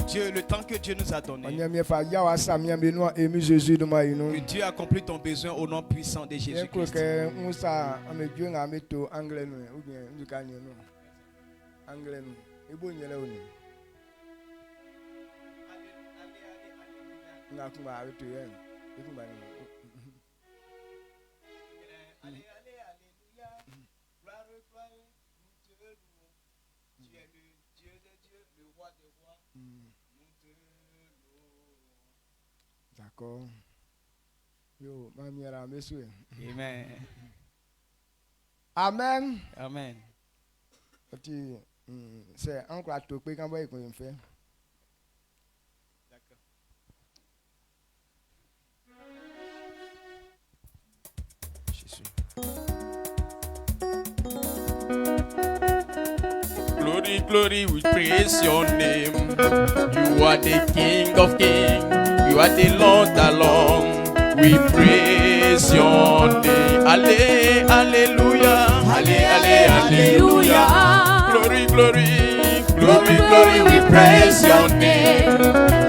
Dieu, le temps que Dieu nous a donné, Que que Dieu accomplit ton besoin au nom puissant de Jésus-Christ. D'accord. Yo, mamie la monsieur. Amen. Amen. Amen. C'est encore à toper quand vous fait. Jésus. Glory, glory, we praise your name. You are the King of kings. You are the Lord alone. We praise your name. Allez, alléluia. Allez, allez, alléluia. Glory, glory, glory, glory, we praise your name.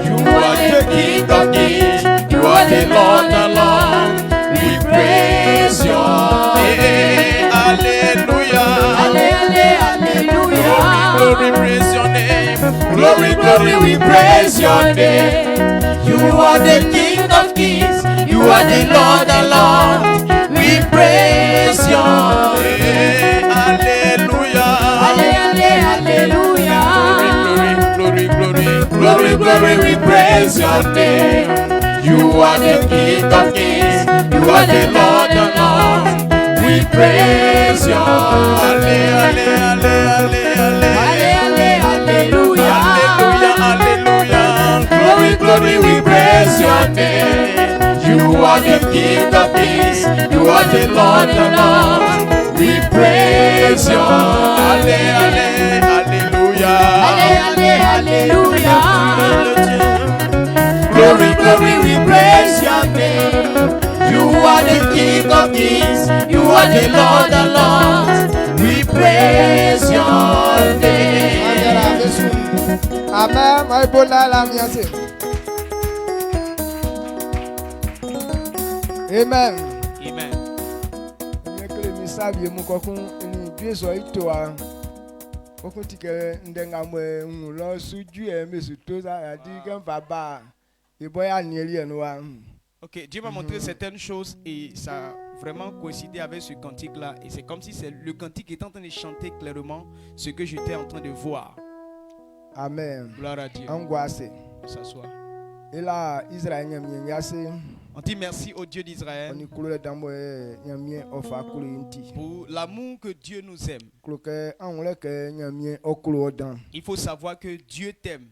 You are the King of kings. You are the Lord alone. We praise your name. Alléluia. Allez, allez, alléluia. Glory, praise your name. Glory, glory, we praise your name. You are the King of kings. You are the Lord alone. We praise your name. Alléluia. Allez, allez, alléluia. Glory, glory, Glory, glory, we praise your name. You are the King of kings. You are the Lord alone. We praise your name. Allez, allez, allez, allez. Allez, allez, alléluia. Alléluia, alléluia. Glory, glory, we praise your name. You are the King of kings. You are the Lord alone. We praise your Allez, name. allez, alléluia. Allez, allez, alléluia. Glory, glory, we praise your name. You are the King of kings. You are the Lord alone. We praise your name. Amen. My bonne la mienne. Amen. Amen. Ok, Dieu m'a montré certaines choses et ça a vraiment coïncidé avec ce cantique-là. Et c'est comme si le cantique était en train de chanter clairement ce que j'étais en train de voir. Amen. Gloire à Dieu. Angoissé. On s'assoit. Et là, Israël n'y a On dit merci au Dieu d'Israël pour l'amour que Dieu nous aime. Il faut savoir que Dieu t'aime.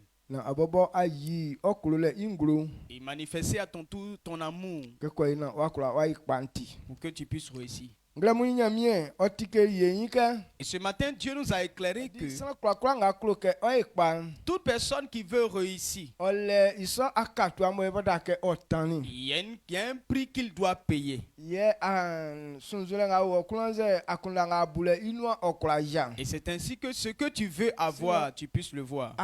Et manifester à ton tour ton amour pour que tu puisses réussir. Et ce matin, Dieu nous a éclairé que toute personne qui veut réussir, il y a un prix qu'il doit payer. Et c'est ainsi que ce que tu veux avoir, tu puisses le voir.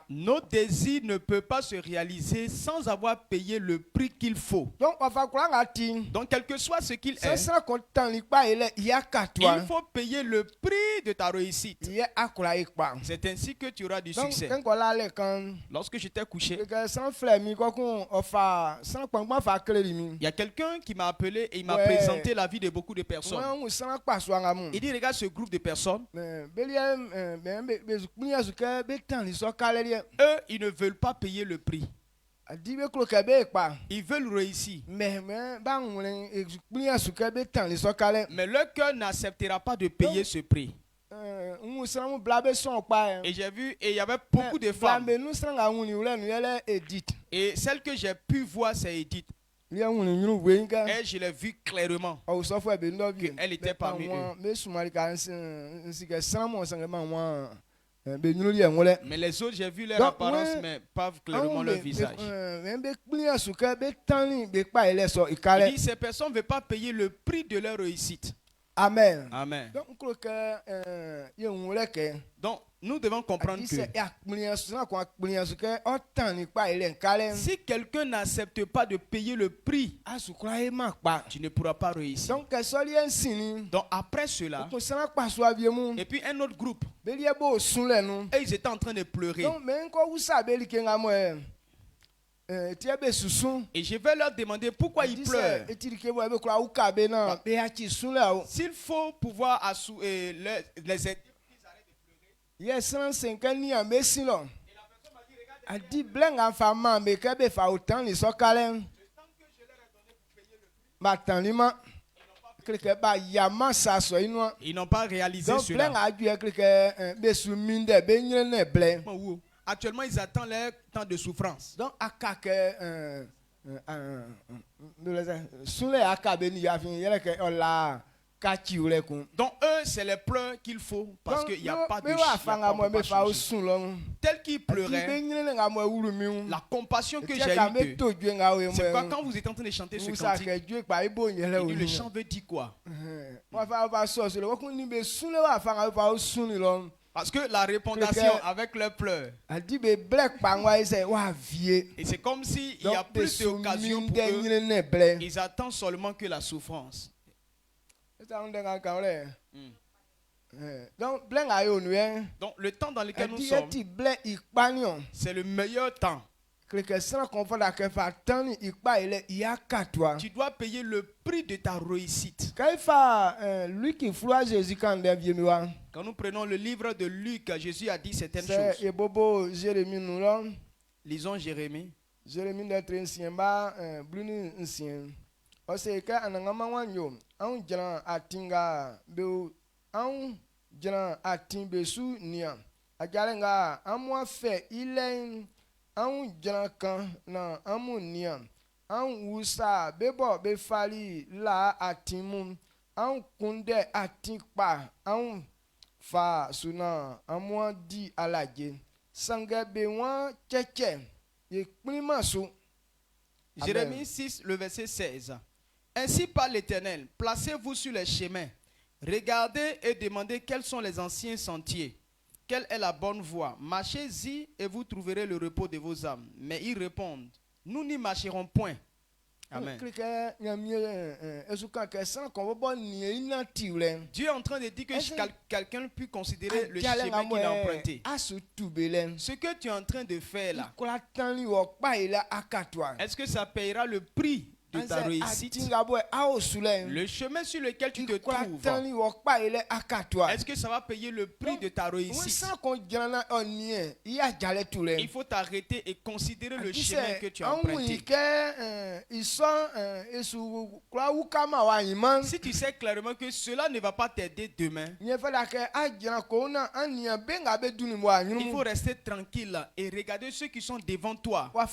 Nos désirs ne peuvent pas se réaliser sans avoir payé le prix qu'il faut. Donc, quel que soit ce qu'il est, il faut payer le prix de ta réussite. C'est ainsi que tu auras du succès. Lorsque j'étais couché, il y a quelqu'un qui m'a appelé et il m'a présenté la vie de beaucoup de personnes. Il dit, regarde ce groupe de personnes. Eux, ils ne veulent pas payer le prix. Ils veulent réussir. Mais leur cœur n'acceptera pas de payer ce prix. Et j'ai vu, et il y avait beaucoup de femmes. Et celle que j'ai pu voir, c'est Edith. Et je l'ai vu clairement qu'elle était parmi eux. be nyulu ye ngole Mais les autres, j'ai vu leur Donc, apparence, ouais, mais pas clairement leur visage. be kplia suka be tani be pa ile so Il ikale dit ces personnes ne veulent pas payer le prix de leur réussite. amen Amen. donc on croit que ye ngole ke Donc, nous devons comprendre dit c'est que ya kplia suka ko kplia suka o tani pa ile nkale si quelqu'un n'accepte pas de payer le prix, asukra e ma pa tu ne pourras pas réussir. donc que solien sini Donc, après cela, ko sana pa so abiemu et puis un autre groupe, be lie bo sunle nu et ils étaient en train de pleurer. donc mais ko usa be li ke ngamo tie be susun Et je vais leur demander pourquoi ils pleurent. S'il faut pouvoir les aider. Yes, c'est un ni un messilon. A dit blanc en femme, mais qu'elle be fa autant les socalens. Matanima, quelque part, yama sa so ino. Ils n'ont pas réalisé Donc, cela. blanc a dû quelque besu minde, benye blanc. Actuellement, ils attendent leur temps de souffrance. Donc, à kake, soule à kabeni, y'a que la kachi ou les cons. Donc, eux, c'est les pleurs qu'il faut parce qu'il n'y a pas de chien. Tel qu'ils pleuraient, la compassion que j'ai eue d'eux, c'est quoi quand vous êtes en train de chanter ce cantique? Il dit, le chant veut dire quoi? Parce que la répondation avec leurs pleurs, et c'est comme s'il y a plus d'occasions pour eux, ils attendent seulement que la souffrance. Donc, le temps dans lequel nous sommes, c'est le meilleur temps. Tu dois payer le prix de ta réussite. Quand nous prenons le livre de Luc, Jésus a dit certaines choses. Lisons Jérémie. Jérémie d'être ancien bas, bruni ancien. Ose ka anangama wanyo, an jana atinga be an jana atin besu nia. Ajalenga amwa fe ile an jana kan na amunia. An wusa bebo be fali la atimu. An kunde atikpa an fa suna amwa di alaje. Sange be wan cheche. Ye klimasu. Jérémie 6, le verset 16. Ainsi parle l'Éternel, placez-vous sur les chemins, regardez et demandez quels sont les anciens sentiers, quelle est la bonne voie. Marchez-y et vous trouverez le repos de vos âmes. Mais ils répondent, nous n'y marcherons point. Amen. Dieu est en train de dire que quelqu'un peut considérer le chemin qu'il a emprunté. Ce que tu es en train de faire là, est-ce que ça payera le prix de ta réussite? Le chemin sur lequel tu te trouves, est-ce que ça va payer le prix de ta réussite? Il faut t'arrêter et considérer le chemin que tu as emprunté. Si tu sais clairement que cela ne va pas t'aider demain, il faut rester tranquille et regarder ceux qui sont devant toi. La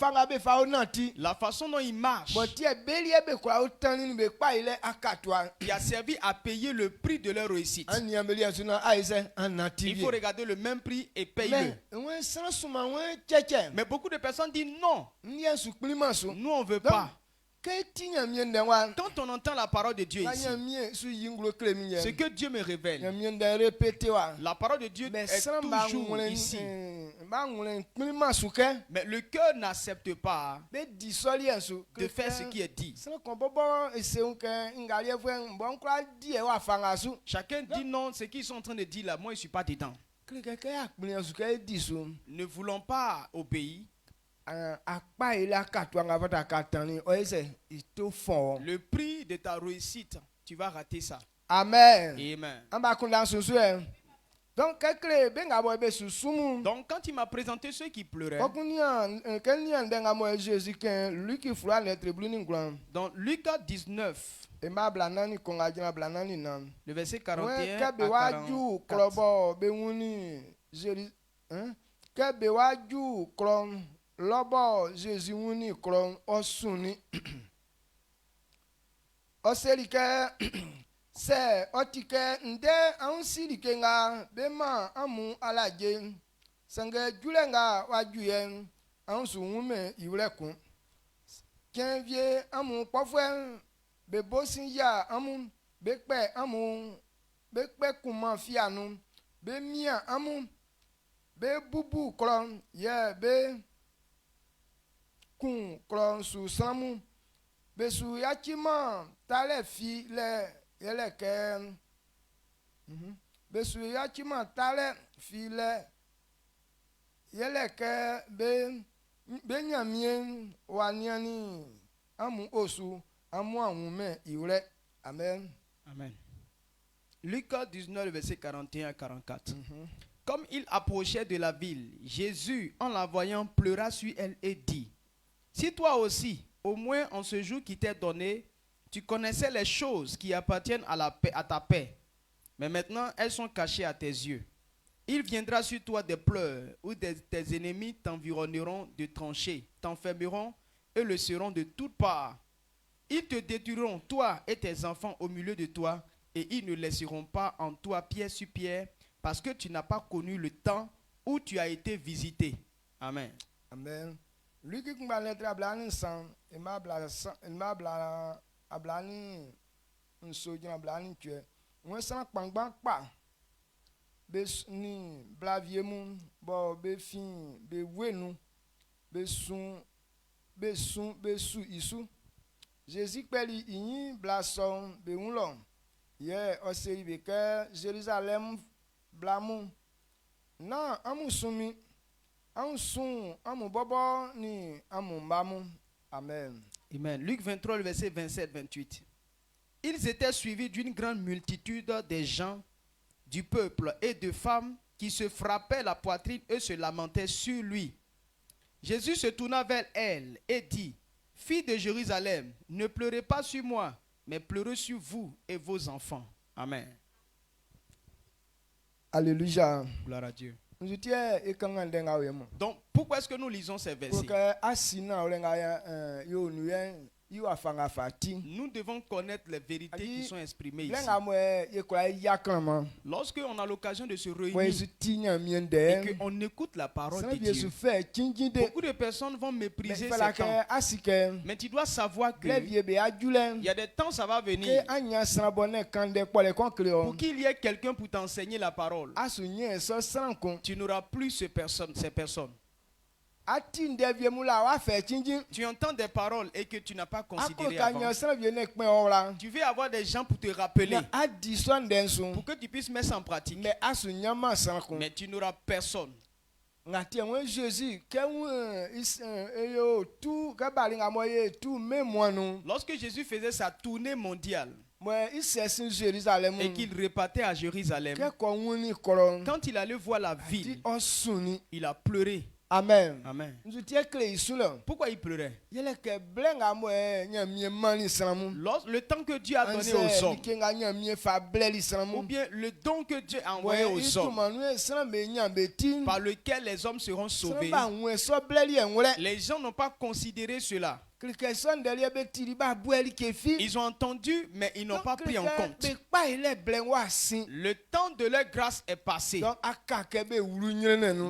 façon dont ils marchent, qui a servi à payer le prix de leur réussite. Il faut regarder le même prix et payer. Mais beaucoup de personnes disent non. Nous on ne veut pas. Quand on entend la parole de Dieu ici, ce que Dieu me révèle, la parole de Dieu est toujours ici. Mais le cœur n'accepte pas de faire ce qui est dit. Chacun dit non, ce qu'ils sont en train de dire là, moi je ne suis pas dedans. Ne voulons pas obéir. Le prix de ta réussite, tu vas rater ça. Amen. Amen. Donc quand il m'a présenté ceux qui pleuraient, dans Lucas 19, le verset 41 à 44. Lobo Jésus wuni kron osuni oselike se otike nde ansirike nga bema amu alaje Sanga julenga wa juyen an su ngume iwle kun. Kien vie amu pofwe be bosin ya amu be pe amu be pe kuma fianu be mia amu be bubu klon ye be kun klon su samu be su yachima tale fi le yele ke be su yachima tale fi le yele ke be nyamien waniani amu osu amu amume iwre. Amen. Amen. Luc 19, verset 41 à 44. Comme il approchait de la ville, Jésus, en la voyant, pleura sur elle et dit, si toi aussi, au moins en ce jour qui t'est donné, tu connaissais les choses qui appartiennent à la paix, à ta paix, mais maintenant elles sont cachées à tes yeux. Il viendra sur toi des pleurs, où tes ennemis t'environneront de tranchées, t'enfermeront et le seront de toutes parts. Ils te détruiront, toi et tes enfants au milieu de toi, et ils ne laisseront pas en toi pierre sur pierre, parce que tu n'as pas connu le temps où tu as été visité. Amen. Amen. Lui qui m'a lettre à blani sang, il m'a blani un soja blani tu es. Moi sans pangban pa. Be ni blavie mu bo be fin be wenu be sun isu. Jésus peli yin blason be unlo. Ye ose be ke Jérusalem blamu. Na amusumi amusun amubobo ni amumbamu. Amen. Amen. Luc 23, le verset 27-28. Ils étaient suivis d'une grande multitude des gens du peuple et de femmes qui se frappaient la poitrine et se lamentaient sur lui. Jésus se tourna vers elle et dit, Fille de Jérusalem, ne pleurez pas sur moi, mais pleurez sur vous et vos enfants. Amen. Alléluia. Gloire à Dieu. Donc, pourquoi est-ce que nous lisons ces versets? Nous devons connaître les vérités qui sont exprimées ici. Lorsque on a l'occasion de se réunir et qu'on écoute la parole de Dieu, beaucoup de personnes vont mépriser ces temps. Mais tu dois savoir que il y a des temps, ça va venir, pour qu'il y ait quelqu'un pour t'enseigner la parole. Tu n'auras plus ces personnes. Tu entends des paroles et que tu n'as pas considéré avant. Tu veux avoir des gens pour te rappeler, pour que tu puisses mettre ça en pratique. Mais tu n'auras personne. Lorsque Jésus faisait sa tournée mondiale et qu'il repartait à Jérusalem, quand il allait voir la ville, il a pleuré. Amen. Amen. Pourquoi il pleurait? Le temps que Dieu a donné aux hommes, ou bien le don que Dieu a envoyé aux hommes, par lequel les hommes seront sauvés, les gens n'ont pas considéré cela. Ils ont entendu, mais ils n'ont pas pris en compte. Le temps de leur grâce est passé.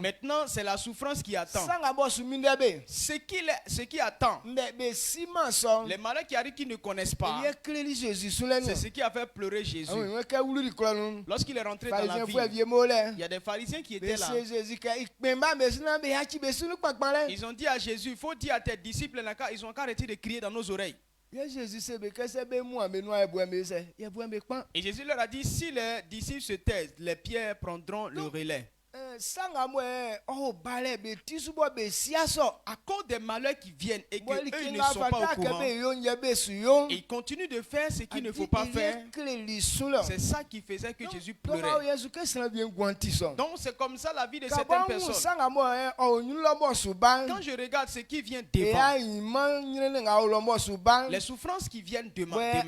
Maintenant, c'est la souffrance qui attend. Ce qui attend, les malheurs qui arrivent qui ne connaissent pas, c'est ce qui a fait pleurer Jésus. Lorsqu'il est rentré dans la ville, il y a des pharisiens qui étaient là. Ils ont dit à Jésus, il faut dire à tes disciples, ils ont arrêté de crier dans nos oreilles. Et Jésus leur a dit, si les disciples se taisent, les pierres prendront le relais. À cause des malheurs qui viennent et qu'eux ne sont pas au courant, ils continuent de faire ce qu'il ne faut pas faire. C'est ça qui faisait que Jésus pleurait. Donc c'est comme ça la vie de certaines personnes. Quand je regarde ce qui vient devant, les souffrances qui viennent demain,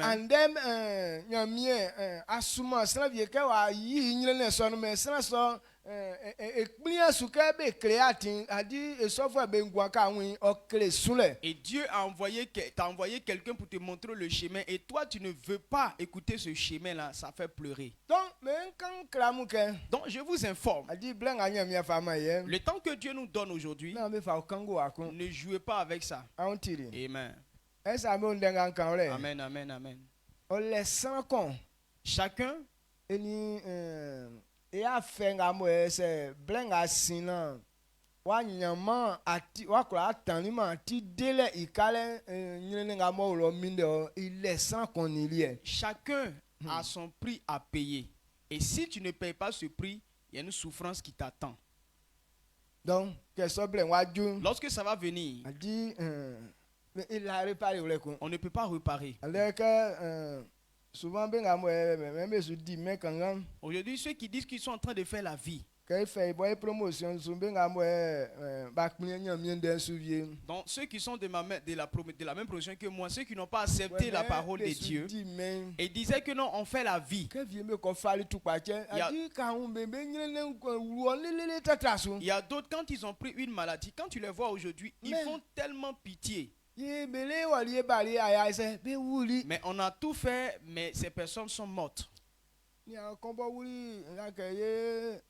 ekplia suka be créatin a dit et sauf be ngwa ka win o cré soule. Et Dieu t'a envoyé quelqu'un pour te montrer le chemin. Et toi, tu ne veux pas écouter ce chemin-là. Ça fait pleurer. Donc men kan kramuke Donc, je vous informe. a dit blanc anya mi fama ye. Le temps que Dieu nous donne aujourd'hui, Na me fa kango akon. ne jouez pas avec ça. On tire. Amen. Esa me ndenga kan le. Amen, amen, amen. On les sans con. Chacun, Eni e a fenga mo se blanc asina. Wa nyama ati wa kura atanima ati dele ikale nyenenga mo lo minde il les sans con ilie. chacun a son prix à payer. Et si tu ne payes pas ce prix, il y a une souffrance qui t'attend. Donc que so blanc wa ju. Lorsque ça va venir, A dit mais il a réparé le coup. on ne peut pas réparer. Alors que souvent ben à moi même je dis mais quand Aujourd'hui, ceux qui disent qu'ils sont en train de faire la vie, il fait boy promotion souvent ben à moi bac mien mien d'un souvier. donc ceux qui sont de la même profession que moi, ceux qui n'ont pas accepté la parole de Dieu, et disaient que non, on fait la vie. Que vieux me qu'on fasse tout pas tiens. A dit quand on bébé le tatraso. Il y a d'autres, quand ils ont pris une maladie, quand tu les vois aujourd'hui, ils font tellement pitié. Ye belé ou allié balé aya c'est be wuli. Mais on a tout fait, mais ces personnes sont mortes. Ni a combo wuli la que ye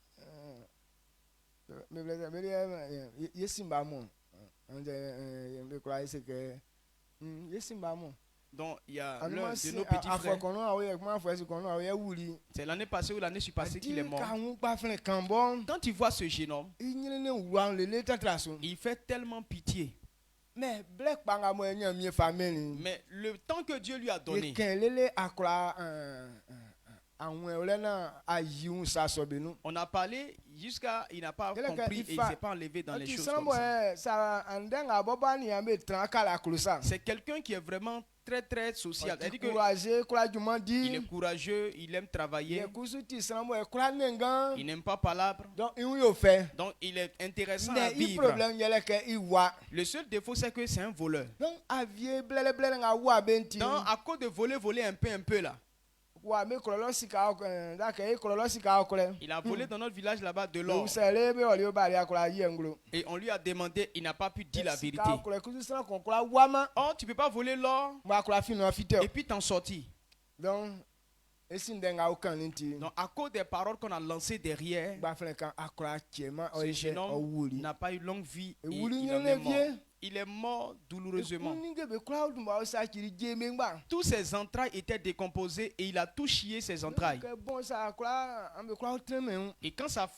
me blesse ye simba mon. On me croit c'est que ye simba mon. Donc il y a l'un de nos petits frères. C'est l'année passée ou l'année passée qu'il est mort. Quand tu vois ce jeune homme, il fait tellement pitié. Mais le temps que Dieu lui a donné, on a parlé jusqu'à il n'a pas compris et il ne s'est pas enlevé dans les choses comme ça. C'est quelqu'un qui est vraiment très très social. C'est-à-dire que il est courageux, il aime travailler, il n'aime pas palabres. Donc il est intéressant à vivre. Le seul défaut c'est que c'est un voleur. Donc à cause de voler un peu là. Il a volé dans notre village là-bas de l'or. Et on lui a demandé, il n'a pas pu dire la vérité. Oh, tu ne peux pas voler l'or et puis t'en sortir. Donc, à cause des paroles qu'on a lancées derrière, ce jeune homme n'a pas eu longue vie et il en est mort. Il est mort douloureusement. Tous ses entrailles étaient décomposées et il a tout chié ses entrailles. Et quand ça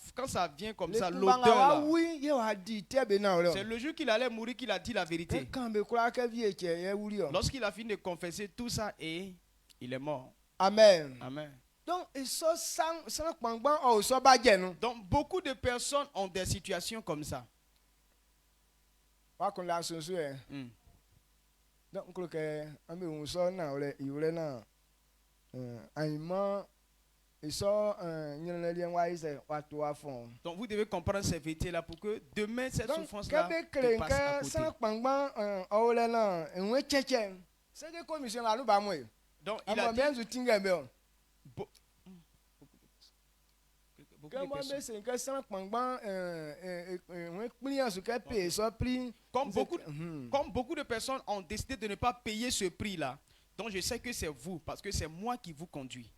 vient comme ça, l'odeur là, c'est le jour qu'il allait mourir qu'il a dit la vérité. Lorsqu'il a fini de confesser tout ça et il est mort. Amen. Amen. Donc beaucoup de personnes ont des situations comme ça. Donc vous devez comprendre ces vérités là pour que demain cette souffrance là passe à côté. Donc il a dit comme beaucoup de personnes ont décidé de ne pas payer ce prix là, donc je sais que c'est vous parce que c'est moi qui vous conduis.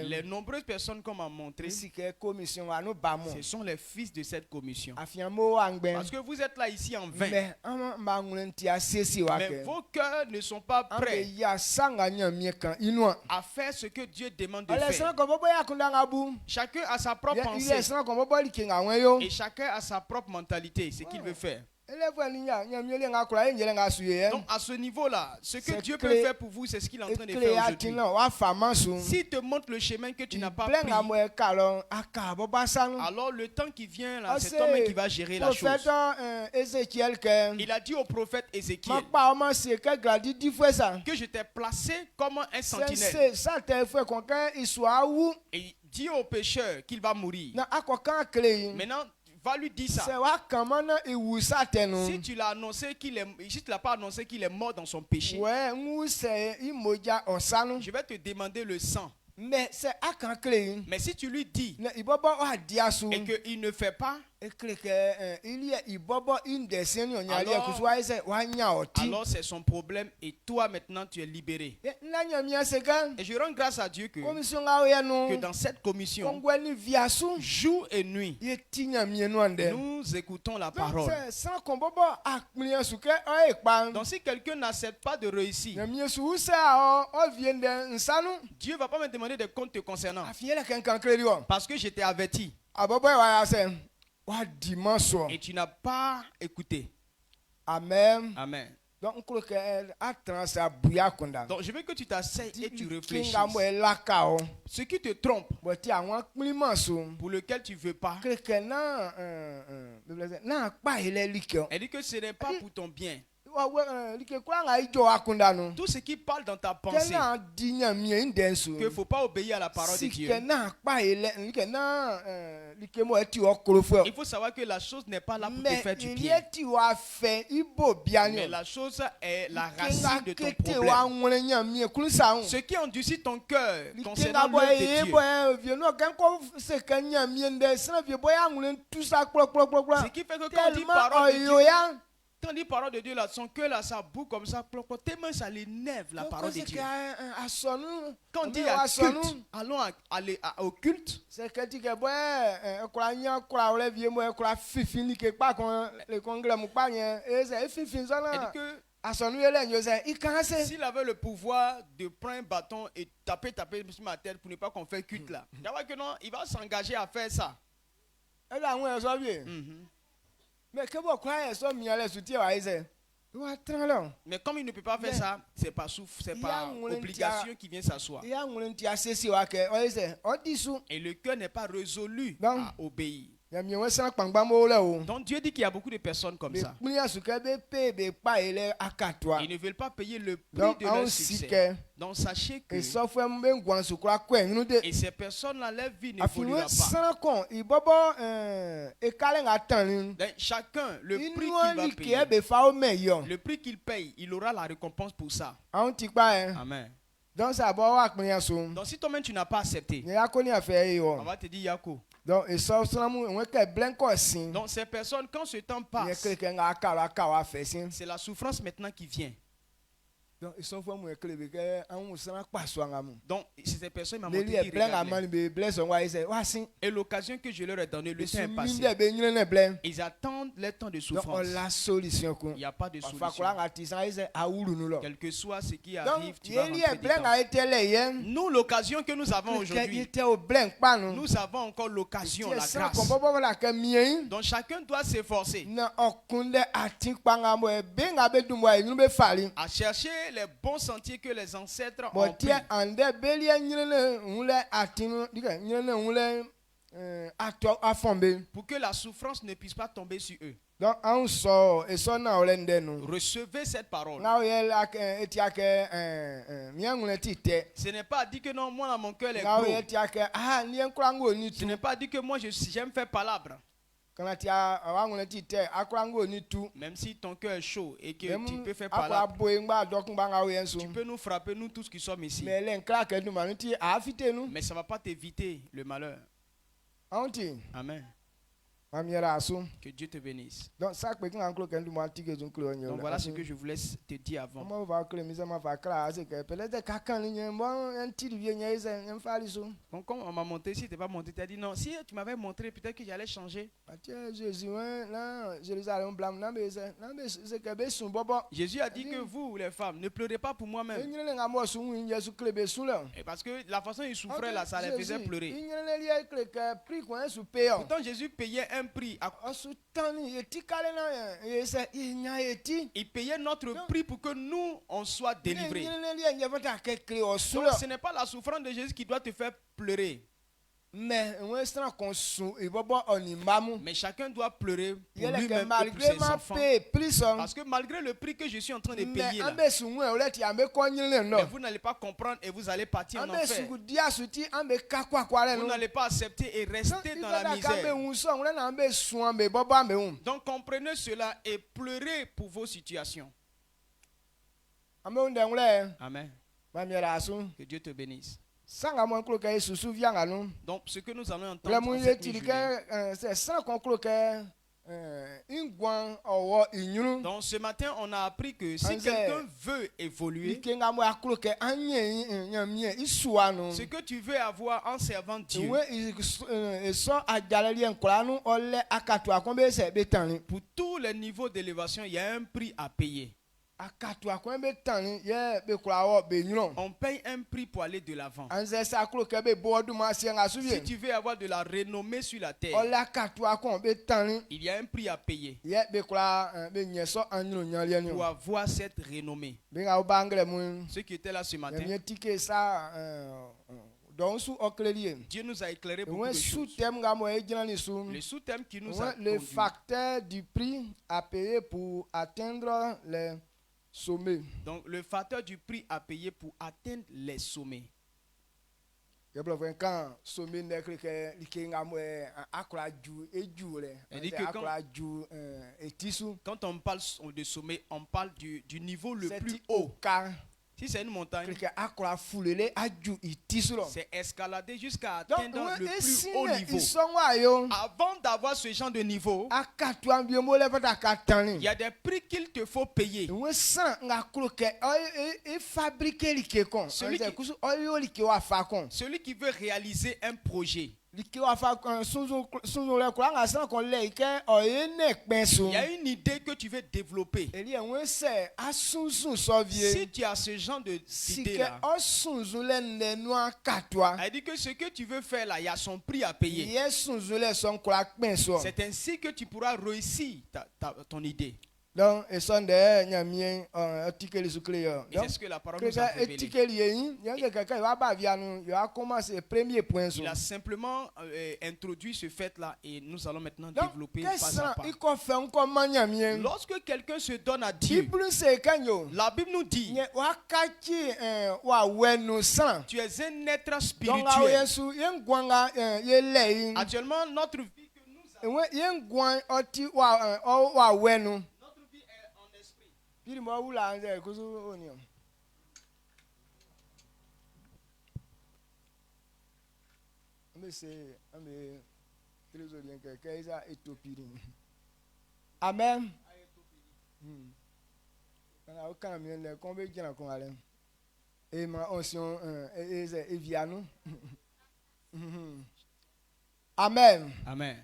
Les nombreuses personnes qu'on m'a montré, ce sont les fils de cette commission. Parce que vous êtes là ici en vain. Mais vos cœurs ne sont pas prêts à faire ce que Dieu demande de faire. Chacun a sa propre pensée. Et chacun a sa propre mentalité, ce qu'il veut faire. Donc à ce niveau-là, ce que Dieu peut faire pour vous, c'est ce qu'il est en train de faire aujourd'hui. S'il te montre le chemin que tu n'as pas pris, alors le temps qui vient là, c'est toi qui va gérer la chose. Il a dit au prophète Ézéchiel que je t'ai placé comme un sentinelle. Et dit au pécheur qu'il va mourir. Maintenant, va lui dire ça. Si tu l'as annoncé si tu l'as pas annoncé qu'il est mort dans son péché, je vais te demander le sang mais c'est à quand clé Mais si tu lui dis il bobo a diasu et qu'il ne fait pas, et que il y a il bobo une des scènes on y a Alors- que soit c'est wanya oti alors c'est son problème et toi maintenant tu es libéré. na nyamia seka Et je rends grâce à Dieu que commission ga ya no dans cette commission, kongwani viasu jour et nuit, ye tinya mie no ande nous écoutons la donc parole. c'est sans qu'on bobo a mien suke o e pa Donc si quelqu'un n'accepte pas de réussir, nyamia su sa o vient de nsanu Dieu ne va pas me demander des comptes te concernant. afiele kan kan clé dio Parce que je t'ai averti abobo wa ya se wa dimanche et tu n'as pas écouté. amen Amen. donc on que a trans a buya kunda Donc je veux que tu t'asseyes et tu réfléchisses. kinga mo la ka o Ce qui te trompe, bo ti àwọn kliman so pour lequel tu ne veux pas, que na na pa ile like elle dit que ce n'est pas pour ton bien. wa like kwa nga ijo akunda no Tout ce qui parle dans ta que pensée, na dinya mie indenso qu'il ne faut pas obéir à la parole de si Dieu. que na pa ile like na like mo ti o korofo Il faut savoir que la chose n'est pas là pour te mais faire du il bien. est ti wa fe ibo bia ni Mais la chose est la kinga racine de ton kete wa problème. nwere nya mie kunsa Ce qui endurcit ton cœur kinga concernant boy l'œuvre de e Dieu, boy vie no kan ko se kan nya mie nde sana vie boy nwere tout ça klo ce qui fait que quand on dit tellement parole de Dieu, oyoya quand on dit parole de Dieu là, son cœur là, ça boue comme ça, tellement ça l'énerve la parole de Dieu. Quand on dit à culte, allons aller au culte, c'est que tu que boy kwa nya kwa ole vie mo kwa fifini ke pa kon le congrès mo pa yen e se fifini ça elle na dit que asonu ele nyo se il kan se s'il avait le pouvoir de prendre un bâton et taper sur ma tête pour ne pas qu'on fasse culte là, tu vois que non, il va s'engager à faire ça. e la won so bi Mhm. mais que bo kwa e so mi ale sutie wa ise wa tran lo Mais comme il ne peut pas faire Mais- ça, c'est pas Il y a par un obligation qu'il vient s'asseoir. ya nwere nti asesi wa ke o ise o disu Et le cœur n'est pas résolu Non. à obéir. ya mi won san pangba mo le o Donc Dieu dit qu'il y a beaucoup de personnes comme be ça. kuni asuke be pe be pa ele akatwa Ils ne veulent pas payer le prix donc de leur on succès. sike Donc sachez que e so fo mbe ngwan su kura ko enunu de et ces personnes-là, leur vie afiwe n'évoluera pas. san kon ibobo e kale nga tan Donc, chacun, le prix inu qu'il va li ke payer, be fa o me yo le prix qu'il paye, il aura la récompense pour ça. on ti pa e Amen. donc ça bo wa pin ya so Donc si toi-même tu n'as pas accepté, ni ya ko ni afa e on yo va te dire Yako. donc e so san mu won ke blanco sin Donc ces personnes, quand ce temps ni passe, ke nga aka wa fe sin c'est la souffrance maintenant qui vient. donc e so fo mu e kele be ke an san pa so nga mu Donc c'est ces personnes m'ont le dit li e blanc regarde-les. amani be bless on wa ise wa sin Et l'occasion que je leur ai donnée, le e temps est su passé. minde be nyine ne blanc Ils attendent le temps de donc on souffrance. la solution ko Il n'y a pas de fa solution. kura nga ti san ise awuru nu lo Quel que soit ce qui donc arrive, tu vas ye li rentrer e blanc dedans. a été le yen Nous, l'occasion que nous avons que aujourd'hui, était au blanc pas nous nous avons encore l'occasion, la sans grâce. qu'on bobo la que mien Donc chacun doit s'efforcer na okunde ati panga mo e be nga be dum wa inu be fali à chercher les bons sentiers que les ancêtres bo ont pris. tie ande belie nyine unle ati no dike nyine unle ato afombe Pour que la souffrance ne puisse pas tomber sur eux. donc an so e so na ole nde no Recevez cette parole. na o ye la eti ake mi anule ti te Ce n'est pas dit que non, moi dans mon cœur est na o ye gros. ti ake ni enkura ngo ni Ce tu n'est pas dit que moi j'aime faire palabre. kana ti anule ti te akura ngo ni tu Même si ton cœur est chaud et que même tu peux faire akura palabre, boy ngba dokun ba nga o yen so tu peux nous frapper, nous tous qui sommes ici. mais len kra ke dum anu ti afite nu Mais ça ne va pas t'éviter le malheur. anti Amen. mamiera aso Que Dieu te bénisse. donc ça peut kan klo kendu ma tike zun klo nyo Donc voilà ce que je voulais te dire avant. mo va klo mi ma fa kra ase ke pele de kakan ni nyen bon en ti vie nyen ise en fali so Donc comme on m'a montré, si tu n'es pas montré, tu as dit non. Si tu m'avais montré, peut-être que j'allais changer. ati Jésus là Jérusalem blam na be se ke be sun bobo Jésus a dit que vous, les femmes, ne pleurez pas pour e moi-même. nyele nga mo sun wi Jésus kle be sun le Et parce que la façon dont ils souffraient là, ça les faisait pleurer. nyele li kle ke pri ko en su pe yo Pourtant Jésus payait un prix. asu tani e ti kale na e se e nya e ti Il payait notre prix pour que nous, on soit délivrés. nyele li nye fata ke kle o sun Donc le ce n'est pas la souffrance de Jésus qui doit te faire pleurer. mais on sera kon sun e bobo oni mamu Mais chacun doit pleurer pour yele ke lui-même et pour malgré ses ma enfants. pe plus on Parce que malgré le prix que je suis en train de mais payer là, ambe sunwe ole ti ambe ko nyele no mais vous n'allez pas comprendre et vous allez partir en ambe enfer. sugu dia suti ambe kakwa kware Vous no n'allez pas accepter et rester dans la misère misère. un so on na ambe sun ambe bobo ambe un Donc comprenez cela et pleurez pour vos situations. ambe un de ngule Amen. ma miera asu Que Dieu te bénisse. sanga mon cloque susu vianga nous. Donc, ce que nous allons Le entendre, en mouille cette tili mi-journée. que c'est sans qu'on cloque ingwan owo inyunu. Donc, ce matin, on a appris que si Anze. quelqu'un veut évoluer, Likenga mo cloque anye nyamie isuanu. ce que tu veux avoir en servant Dieu, We so ajalali enkora nu ole akatu akombe se betani. pour tous les niveaux d'élévation, il y a un prix à payer. Akatu akombe betani ye be kura wo be nyuno. On paye un prix pour aller de l'avant. Anze sa cloque be bodu ma sianga Si subi. tu veux avoir de la renommée sur la terre, Ole akatu akombe betani il y a un prix à payer ye be kura be nyeso anyuno nyali ani. pour avoir cette renommée. Benga obangre mu. Ceux qui étaient là ce matin, Yamie tike sa donc sous oklelie. Dieu nous a éclairé beaucoup Ouais, de sous choses. thème gamo e jinani sous. Le sous-thème qui nous Ouais, a le conduits. facteur du prix à payer pour atteindre les sommets. Donc, le facteur du prix à payer pour atteindre les sommets. Il y a quand sommet n'est que l'ikengamo e akra ju e ju le. Elle dit que quand- akra ju e tisu. Quand on parle de sommet, on parle du niveau le C'est plus au haut. cas Si c'est une montagne, que akra foulele aju e tisu lo. c'est escalader jusqu'à Donc atteindre le ouais, plus haut ils niveau. sont wa yo. Avant d'avoir ce genre de niveau, Akatu ambio le pas akatani. il y a des prix qu'il te faut payer. We san nga kloke e fabriquer like kon. Celui Celui qui- qui oyo like wa fa kon. Celui qui veut réaliser un projet, Like wa fa kon sunzu le kwa nga san kon le ke oye ne penso. il y a une idée que tu veux développer. Eli en se asunzu so Si vie. tu as ce genre Si d'idée ke là, o sunzu le ne no akatwa. elle dit que ce que tu veux faire là, il y a son prix à payer. Ye sunzu le son kwa penso. C'est ainsi que tu pourras réussir ton idée. Donc e son de nyamien article su clear. Et c'est ce que la parole Que nous a ça révélé. article yin, yanga kaka va ba via nous, il a commencé premier point so. Il a simplement introduit ce fait-là et nous allons maintenant Donc, développer pas qu'est-ce à que pas. il faut faire encore manyamien? Lorsque quelqu'un se donne à Dieu, Bible c'est kanyo. la Bible nous dit, Nye wakati wa wenu san. tu es un être Donc a spirituel. yesu yengwanga ye lei. Actuellement, notre vie que nous avons, Ewe yengwan oti wa wenu. notre vie est en esprit. Biri mo wula nze kuzu oni. Ambe se ambe trésorier que isa etopiri. Amen. Kana o kan mi le kon be jina kon ale. E ma onsion e via nous. Amen. Amen.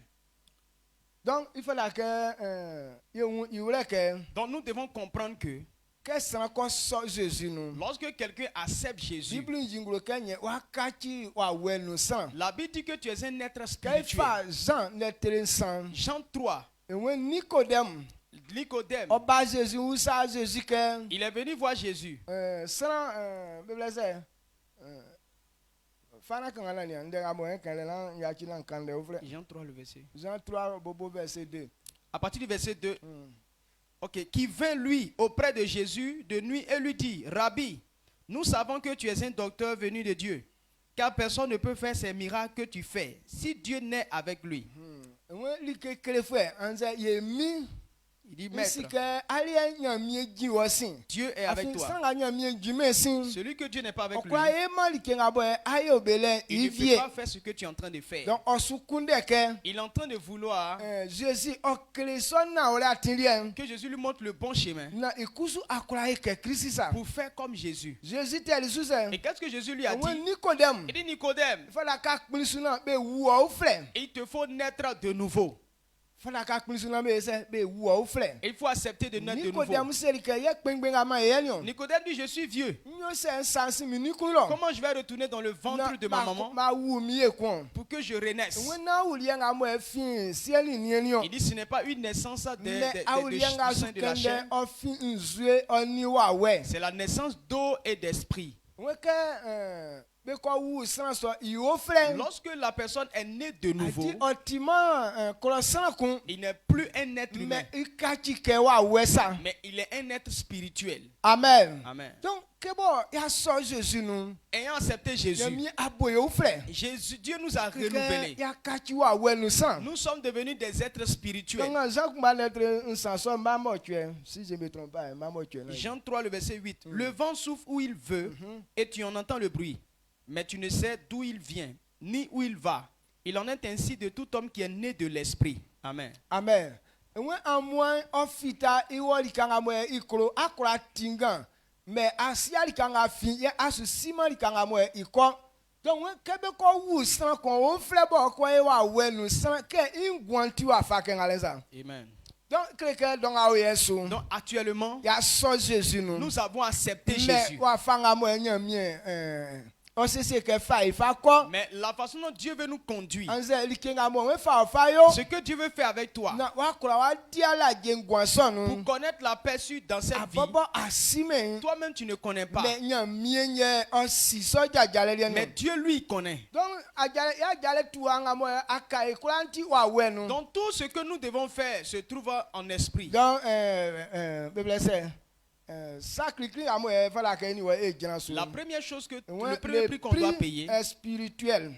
Donc il faut là que il voulait Donc nous devons comprendre que que ça encore so Jésus nous. lorsque quelqu'un accepte Jésus, Bible jinglo kenye wakati wa wenu san. la Bible dit que tu es un être Kaifa spirituel. Jean netre san. Jean 3, Et when Nicodème Nicodème, oba Jésus ou ça Jésus que il est venu voir Jésus. sans Bible c'est fana kan ala ni ndega mo kan la ya chi lan kan de ouvre. Jean 3, le verset. Jean 3 bobo verset 2. À partir du verset 2, ok, qui vint lui auprès de Jésus de nuit et lui dit, Rabbi, nous savons que tu es un docteur venu de Dieu, car personne ne peut faire ces miracles que tu fais si Dieu n'est avec lui. When li ke kele frère anza ye mi Il dit, Misi Maître, ke ali nyamie ji wosin. Dieu est avec Afin toi. sanga nyamie ji mesin. Celui que Dieu n'est pas avec lui, Okwa e mali ke ngabo ayo bele il ne peut ivie. pas faire ce que tu es en train de faire. Donc osukunde ke Il est en train de vouloir Jésus okele sonna ora tinlien. que Jésus lui montre le bon chemin Na ikusu akura e ke Christ sa. pour faire comme Jésus. Jésus tel suse. Et qu'est-ce que Jésus lui a When dit? Nicodème Il dit, Nicodème, fala ka kpinsuna be wu o frère. il te faut naître de nouveau. Fala ka kpinsuna be se be wu o frère. Il faut accepter de naître de nouveau. Nicodème seri ke ye kpengbenga ma ye nyon. Nicodème dit, je suis vieux. Nyo se sansi mi nikulo. Comment je vais retourner dans le ventre de ma maman Ma wu mi e kon. pour que je renaisse? Wena ulianga mo efin sieli nienio. Il dit, ce n'est pas une naissance Le du aulianga sein de la sukende chair. ofin nzue oni wa we. C'est la naissance d'eau et d'esprit. Weke be ko wu san so iwo frère. Lorsque la personne est née de nouveau, Ati otima croissant kun il n'est plus un être humain, mais ikati ke wa we sa. mais il est un être spirituel. Amen. Amen. Donc kebo ya so Jésus nous. Ayant accepté Jésus, Yemi aboye ou frère. Dieu nous a renouvelés. Ya kati wa we nous san. Nous sommes devenus des êtres spirituels. Donc Jean kumba lettre un sanson mamo tuer. Si je me trompe pas, mamo tuer. Jean 3, le verset 8. Le vent souffle où il veut et tu en entends le bruit, mais tu ne sais d'où il vient, ni où il va. Il en est ainsi de tout homme qui est né de l'esprit. Amen. Amen. When amwan ofita iwoli kanga mwe ikro akra tingan mais asia likanga fin ye asu sima likanga mwe iko donc when kebe ko wu san kon o flebo ko e wa wenu san ke ingwanti wa fa kenga leza. Amen. Donc quelqu'un donc a yesu. Donc actuellement, Ya so Jésus nous. nous avons accepté Mais Jésus. wa fanga mwe nyamie on sait ce que fa ifa ko. Mais la façon dont Dieu veut nous conduire, Anze likenga mwe fa yo. ce que Dieu veut faire avec toi, Na wa kura wa dia la jengwanso pour nous. connaître la paix sur dans cette vie, Abobo asime. toi-même tu ne connais pas. Mais nyamie on si so jajale Mais rien. Dieu lui il connaît. Donc ajale ya jale tu anga mo akai kulanti wa wenu. Donc tout ce que nous devons faire se trouve en esprit. Donc Bible c'est sacrifice amo e fala ka ni wa e jina so. La première chose que Ouais, le premier prix qu'on doit payer, est spirituel.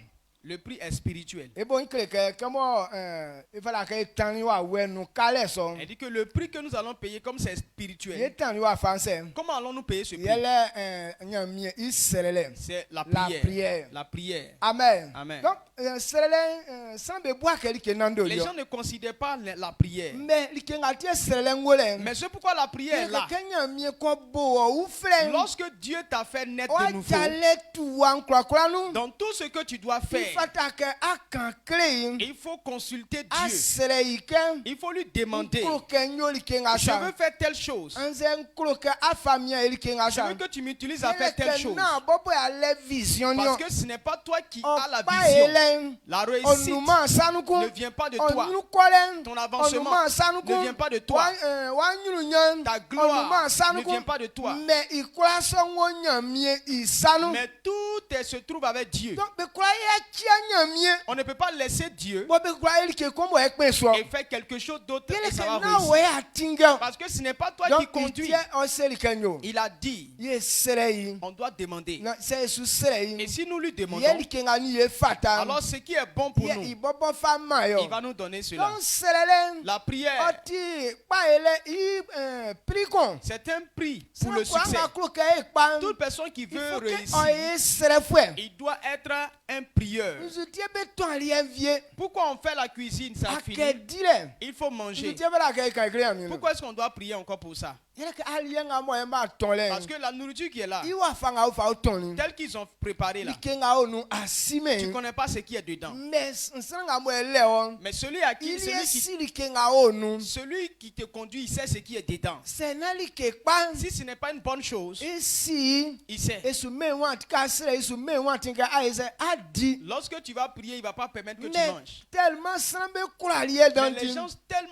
le prix est spirituel. Et bon que comment il fala ka tani wa wenu kale so. Elle dit que le prix que nous allons payer, comme c'est Il spirituel, tani wa français. comment allons-nous payer ce prix? Yele nyamie iselele. C'est la La prière. prière. La prière. Amen. Amen. Donc selele sans be bois que li nando Les yo. gens ne considèrent pas la prière. Mais li kenga tie selele ngole. Mais c'est pourquoi la prière est là. Kenya mie ko bo ou frère. Lorsque Dieu t'a fait naître de nouveau, dans tout ce que tu dois faire, il faut consulter Dieu. Il faut lui demander, je veux faire telle chose. Je veux que tu m'utilises à faire telle chose. Parce que ce n'est pas toi qui as la vision. La réussite ne vient pas de toi. Ton avancement ne vient pas de toi. Ta gloire ne vient pas de toi. Mais tout se trouve avec Dieu. On ne peut pas laisser Dieu et faire quelque chose d'autre et ça va réussir. Parce que ce n'est pas toi qui conduis. Il a dit, on doit demander. Et si nous lui demandons, alors ce qui est bon pour nous, il va nous donner cela. La prière, c'est un prix pour le succès. Toute personne qui veut réussir, il doit être un prieur. Pourquoi on fait la cuisine, ça fini? Il faut manger. Pourquoi est-ce qu'on doit prier encore pour ça? Parce que la nourriture qui est là, telle qu'ils ont préparé là, tu ne connais pas ce qui est dedans. Mais celui à qui, celui qui te conduit, il sait ce qui est dedans. Si ce n'est pas une bonne chose, il sait. Lorsque tu vas prier, il ne va pas permettre que tu manges. Mais les gens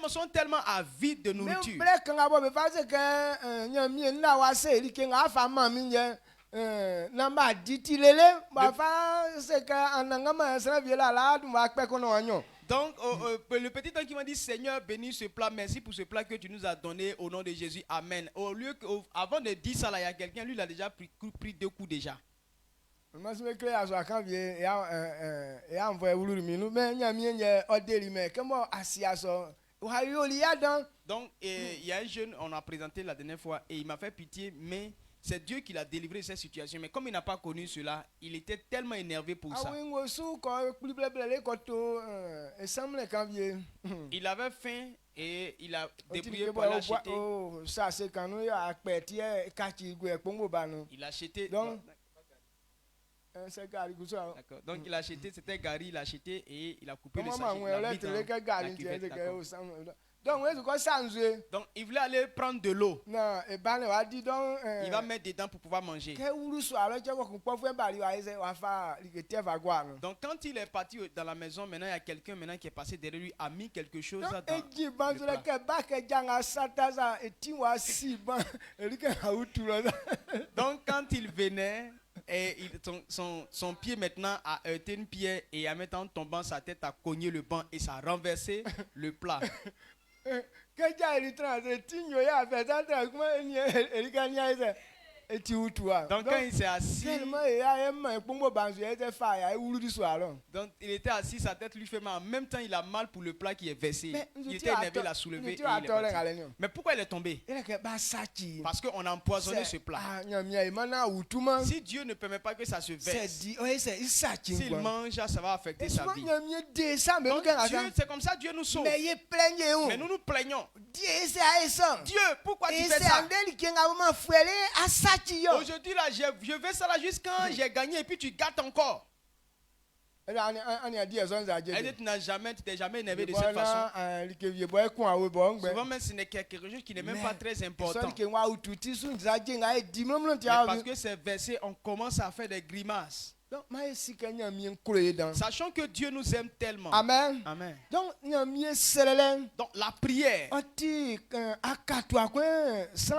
sont tellement avides de nourriture. Donc, le petit homme qui m'a dit, Seigneur, bénis ce plat, merci pour ce plat que tu nous as donné au nom de Jésus. Amen. Au lieu que, avant de dire ça, là, il y a quelqu'un, lui, il a déjà pris 2 coups déjà. Donc, il y a un jeune, on a présenté la dernière fois, et il m'a fait pitié, mais c'est Dieu qui l'a délivré de cette situation. Mais comme il n'a pas connu cela, il était tellement énervé pour ça. Il avait faim et il a débrouillé pour l'acheter. Il a acheté. Donc il a acheté, c'était Gary, il a acheté et il a coupé le sachet. Donc il voulait aller prendre de l'eau. Il va mettre dedans pour pouvoir manger. Donc quand il est parti dans la maison, maintenant il y a quelqu'un qui est passé derrière lui, a mis quelque chose dans le plat. Donc quand il venait, et son pied maintenant a heurté une pierre et en mettant tombant sa tête a cogné le banc et ça a renversé le plat. eti utua. Donc quand il s'est assis, Tellement il a un pombo banzu était fire, il oulu du soir. donc il était assis, sa tête lui fait mal. En même temps, il a mal pour le plat qui est versé. Mais Il était énervé, il a soulevé. Et il est parti. Mais pourquoi il est tombé? Il est que basachi. Parce qu'on a empoisonné ce plat. Ah, nyamia imana utuma. Si Dieu ne permet pas que ça se C'est verse, dit, oui, c'est isachi. s'il mange, ça va affecter sa vie. Nyamia descend, mais Donc c'est comme ça Dieu nous sauve. mais il plaigne. Mais nous nous plaignons. Dieu c'est ça. Dieu, pourquoi tu Et fais c'est ça? Andel qui a vraiment fouellé à sachi yo. Aujourd'hui là, je vais ça là jusqu'à quand j'ai gagné et puis tu gâtes encore. On a dit à son zadje. Elle dit, tu t'es jamais énervé de cette façon. Souvent même ce n'est quelque chose qui n'est même pas très important. Mais parce que ces versets, on commence à faire des grimaces. Sachant que Dieu nous aime tellement. Amen. Amen. Donc la prière, c'est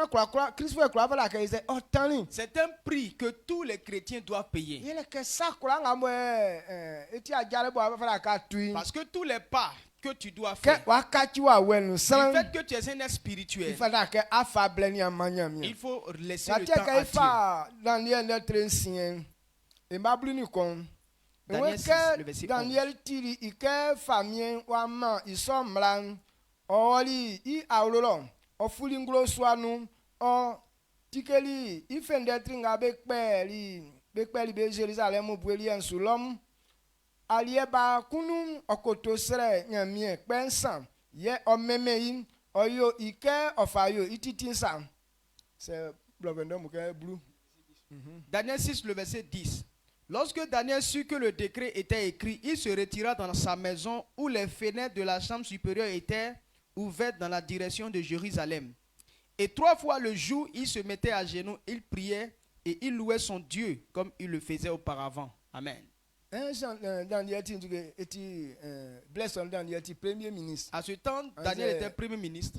un prix que tous les chrétiens doivent payer. Parce que tous les pas que tu dois faire, du fait que tu es un être spirituel, il faut laisser le temps à Dieu. Daniel 6, le verset 11. Daniel tiri ike famien wama isomran oli I aulolo ofulinglo swanu o tikeli ifendetringa bekpeli be Jerusalem bueli ensulom alieba kunum okotosre nyamie pensan ye omemei oyo ike ofayo ititinsa c'est blovendom ke blue. Daniel 6, le verset 10. Lorsque Daniel sut que le décret était écrit, il se retira dans sa maison où les fenêtres de la chambre supérieure étaient ouvertes dans la direction de Jérusalem. Et 3 fois le jour, il se mettait à genoux, il priait et il louait son Dieu comme il le faisait auparavant. Amen. Daniel était premier ministre. À ce temps, Daniel était premier ministre.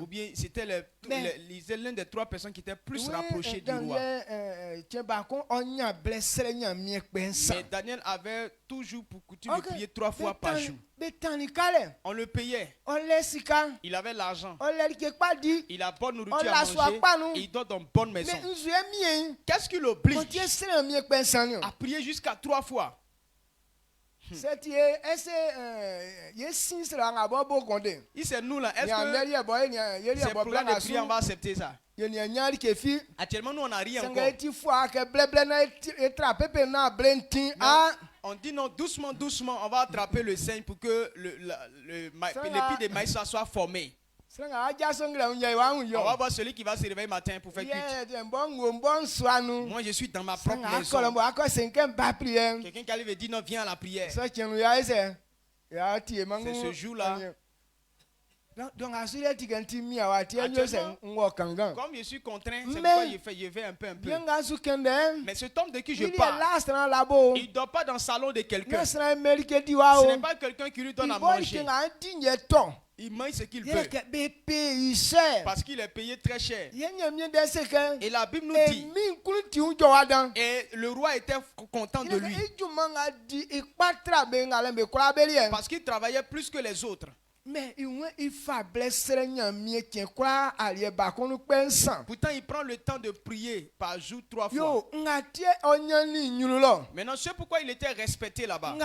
Ou bien c'était l'un des 3 personnes qui étaient plus rapprochées du roi. Mais Daniel avait toujours pour coutume de prier 3 fois par jour. On le payait. Il avait l'argent. Il a bonne nourriture à manger. Et il dort dans bonne maison. Qu'est-ce qui l'oblige à prier jusqu'à 3 fois? Il c'est nous là. Est-ce que c'est pour la prier, on va accepter ça? Actuellement, nous on n'a rien encore. On dit non, doucement, doucement, on va attraper le sein pour que l'épi de maïs soit formé. On va voir celui qui va se réveiller matin pour faire cuite. Moi, je suis dans ma propre maison. Quelqu'un qui arrive et dit non, viens à la prière. C'est ce jour-là. Donc, comme je suis contraint, c'est pourquoi je fais un peu. Mais cet homme de qui je parle, il ne dort pas dans le salon de quelqu'un. Ce n'est pas quelqu'un qui lui donne à manger. Il mange ce qu'il veut. Parce qu'il est payé très cher. Et la Bible nous dit. Et le roi était content de lui. Parce qu'il travaillait plus que les autres. Mais pourtant, il prend le temps de prier par jour 3 fois. Maintenant, c'est pourquoi il était respecté là-bas.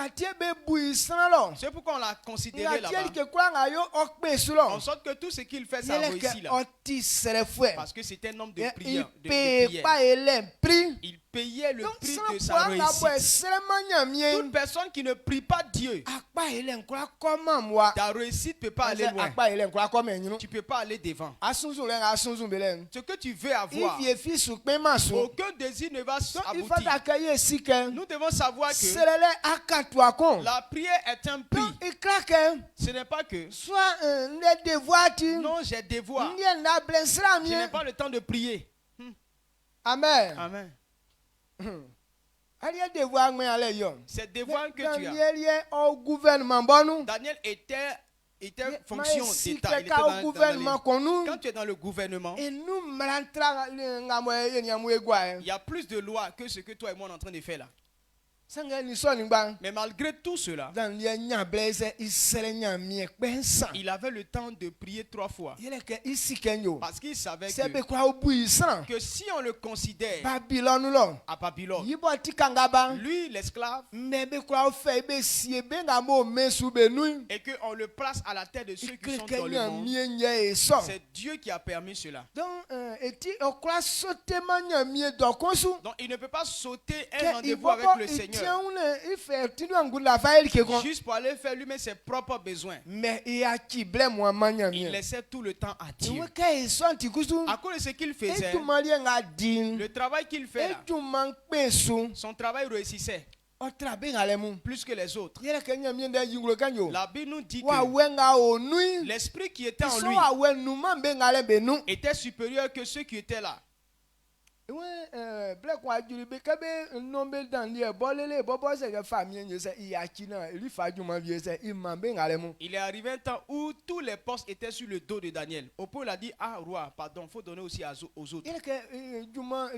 C'est pourquoi on l'a considéré là-bas. En sorte que tout ce qu'il fait, ça réussit là. Parce que c'est un homme de prière. Il payait le prix de sa réussite. Toute personne qui ne prie pas Dieu, ta réussite ne peut pas aller loin. Tu ne peux pas aller devant. Ce que tu veux avoir, aucun désir ne va aboutir. Nous devons savoir que la prière est un prix. Ce n'est pas que non, j'ai devoir. Je n'ai pas le temps de prier. Amen. Amen. C'est devoir que tu as. Daniel était fonction d'État. Il était quand tu es dans le gouvernement, il y a plus de lois que ce que toi et moi on est en train de faire là. sanga ni so ni gba Mais malgré tout cela, dan lie nya blaze isere nya mie pensa il avait le temps de prier 3 fois. yele ke isi kenyo Parce qu'il savait se be que, kwa obu isan si on le considère Babylon lo à Babylone, yibo tikanga ba lui l'esclave, me be kwa fe be sie be nga mo mesu be nu et qu'on le place à la tête de ceux qui sont ke dans le nya monde, mie nya eso c'est Dieu qui a permis cela. donc eti okra sote ma nya mie dokonsu Donc il ne peut pas sauter un ke rendez-vous avec le Seigneur Seigneur ife tinu angula fa el ke kon juste pour aller faire lui-même ses propres besoins. mais ia ki ble mo ma nya Il mie laissait tout le temps à Dieu. we ke eso antikusu À cause de ce qu'il faisait, etu mali nga din le travail qu'il fait là, etu man pesu son travail réussissait otra be ngale mu plus que les autres. yele ke nya mie nda yingulo kanyo La Bible nous dit wa que wenga onui l'esprit qui était en so lui wa we numa be ngale be nu était supérieur que ceux qui étaient là. we black wa juri be kabe nombe dan lie bolele bobo se ke famille nye se iyachi na ri faju ma vie se imam be ngale mu Il est arrivé un temps où tous les postes étaient sur le dos de Daniel. Au point, il a dit, ah roi, pardon, il faut donner aussi aux autres. yele ke juma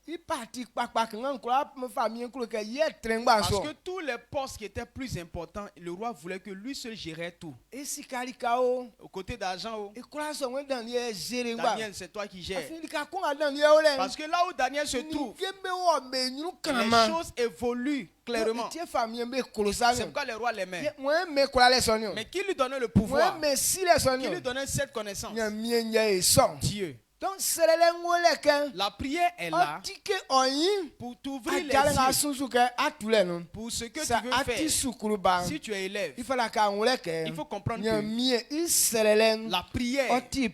i parti kpakpa kan kura famille kuro ke ye trengba Parce so que tous les postes qui étaient plus importants, le roi voulait que lui seul gérait tout. esikari ka o Au côté d'argent, e kura so we dan lie jere ngba Daniel, c'est toi qui gères. afin ka ko dan lie o le Parce que là où Daniel se trouve, gembe wo be nyuru les kama choses évoluent clairement. tie famille be kolosa C'est pourquoi les rois l'aimaient. moi me kura le sonio Mais qui lui donnait le moi pouvoir? me si le Qui sonio lui donnait cette connaissance? nya mie nya e son Dieu. donc serele ngole ke La prière est là otike oyin pour t'ouvrir les ajale nga yeux sunsu ke atule nu pour ce que sa tu veux ati faire. sukuru ba Si tu es élève, ifala ka ngole ke il faut comprendre nya que mie iserele la prière, oti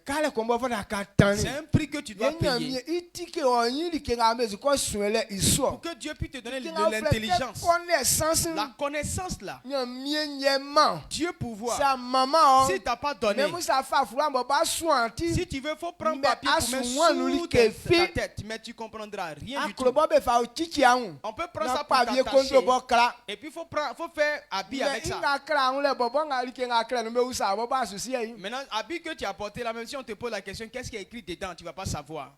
kale kombo fada ka tani c'est un prix que tu dois nya payer mie itike oyin li ke nga mezu ko suele iso pour que Dieu puisse te donner de l'intelligence. connaissance La connaissance là, nya mie nyema Dieu pouvoir. sa mama Si tu n'as pas donné, même ça fa fura mo ba suanti si tu veux, il faut prendre Mais papier pour mettre assoumons nous sous que ta fit. tête, mais tu comprendras rien du tout. akolobo be fa otiki ahun On peut prendre na ça pour pa vie t'attacher. kontro bo kra Et puis il faut faire habit avec mais ça. inga kra ahun le bobo nga like nga kra no be usa bo ba susi yi Maintenant, habit que tu as porté là, même si on te pose la question, qu'est-ce qui est écrit dedans, tu ne vas pas savoir.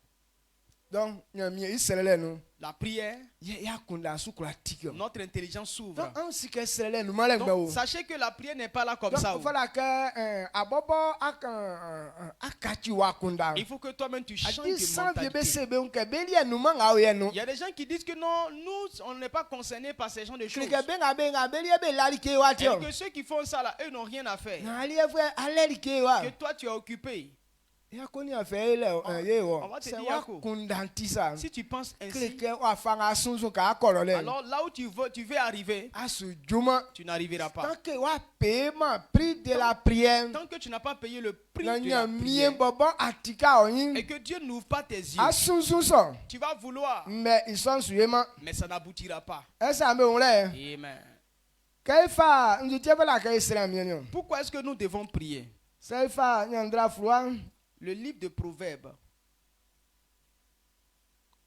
donc nya mi iselele no La prière, ye ya kunda sukura tiki notre intelligence s'ouvre. donc an sike selele no male gbe Donc, o sachez que la prière n'est pas là comme ça. donc fala ke abobo akachi wa kunda Il faut que toi-même tu changes adi de san vie be mentalité. se be unke be lie no manga o ye no Il y a des gens qui disent que non, nous, on n'est pas concernés par ces gens de choses. krike be nga be lie be lali ke wa Et tio que ceux qui font ça là, eux n'ont rien à faire. na ali evre aleri ke wa Que toi tu es occupé. ya koni afe ile ye on wo va te se dire, wa Yako. kundanti sa Si tu penses ainsi, krike wa fanga sunsun ka akoro le alors là où tu veux arriver, asu juma tu n'arriveras pas. tant que wa paiement prix de la prière Tant que tu n'as pas payé le prix na de nya la mie prière bobo atika oyin et que Dieu n'ouvre pas tes yeux, asunsun so tu vas vouloir, mais ils sont suyema mais ça n'aboutira pas. esa me onle Amen. kaifa njutie bala kai sira mie ni Pourquoi est-ce que nous devons prier? saifa nyandra fluan Le livre de Proverbes,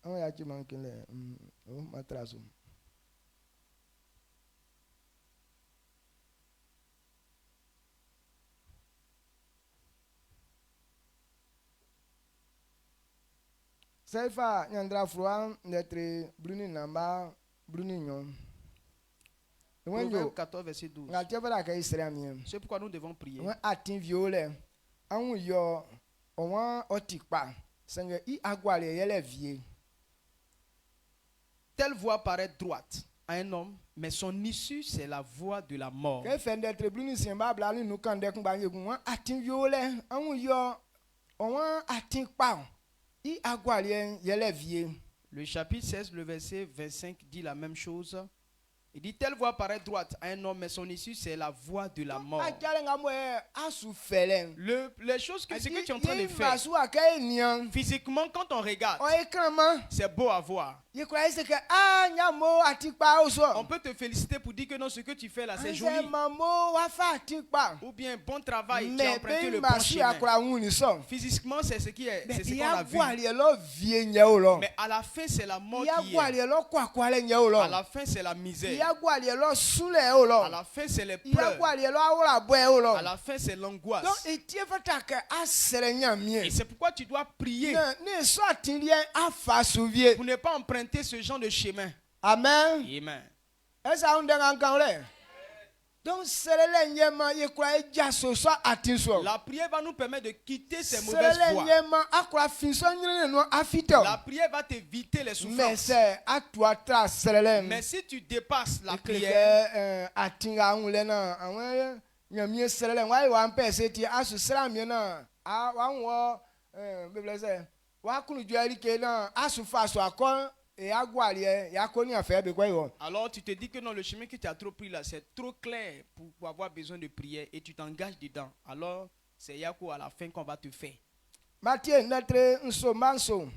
on ya chi mankele o matraso saifa nyandra fluan netre bruni namba bruni nyon Proverbes wenjo 14, verset 12. nga tie bala kai sira mie C'est pourquoi nous devons prier. wọn atin viole ahun yọ ọwọn ọtikpa sẹngẹ i agbari yẹlẹ vie Telle voie paraît droite à un homme, mais son issue, c'est la voie de la mort. kẹfẹ ndẹ tẹbili sìn bá abúlé nínú kan dẹkun bá yẹgun wọn atin viole ahun yọ ọwọn atikpa i agbari yẹlẹ vie Le chapitre 16, le verset 25 dit la même chose. Il dit, telle voie paraît droite à un homme, mais son issue, c'est la voie de la mort. ajale nga mọ ẹ asu fẹlẹ Les choses que, ce que tu es en train de yìí faire, masu akẹ́ ènìyàn physiquement, quand on regarde, ọ̀ẹ́ kan mọ́ c'est beau à voir. yìí kọ́ ẹ ṣe kẹ́ ah nyàmó atikpa ó On sọ peut te féliciter pour dire que non, ce que tu fais là, c'est ẹ joli. mọ̀ wá fà atikpa Ou bien, bon travail, tu as mẹ emprunté le bẹ́ẹ̀ bon masu chemin. akora ń ní sọ. Physiquement, c'est ce Mais qu'on il y a a vu. quoi aller là vie nye o lo. Mais à la fin, c'est la mort Il y a qui quoi est. aller là quoi aller nye o lo. À la fin, c'est la Il y misère. a quoi aller là soule o lo. À la fin, c'est les Il y a quoi pleurs. aller là ora boy o lo. À la fin, c'est l'angoisse. Donc etie fata que a sere nya Et mie. c'est pourquoi tu dois prier Ne so atinlie a fa souvie. pour ne pas emprunter ce genre de chemin. Amen. Amen. Est-ce qu'on a encore? Donc, c'est le niema y croit déjà ce soir à Tinso. La prière va nous permettre de quitter ces C'est mauvaises le voies. niema à quoi finson no afito. La prière va t'éviter les Mais souffrances. c'est à toi tra c'est Mais si tu dépasses la le prière, à tinga on lena awon nyamie c'est le wa wa mpese ti asu sra mi na a wa wo bibele say wa kunu juari ke na asu fa so akon et agwale ya ko ni afa be kwa yo. alors tu te dis que non, le chemin que tu as trop pris là, c'est trop clair pour avoir besoin de prière et tu t'engages dedans. Alors, c'est Yako à la fin qu'on va te faire. Matthieu notre nso manso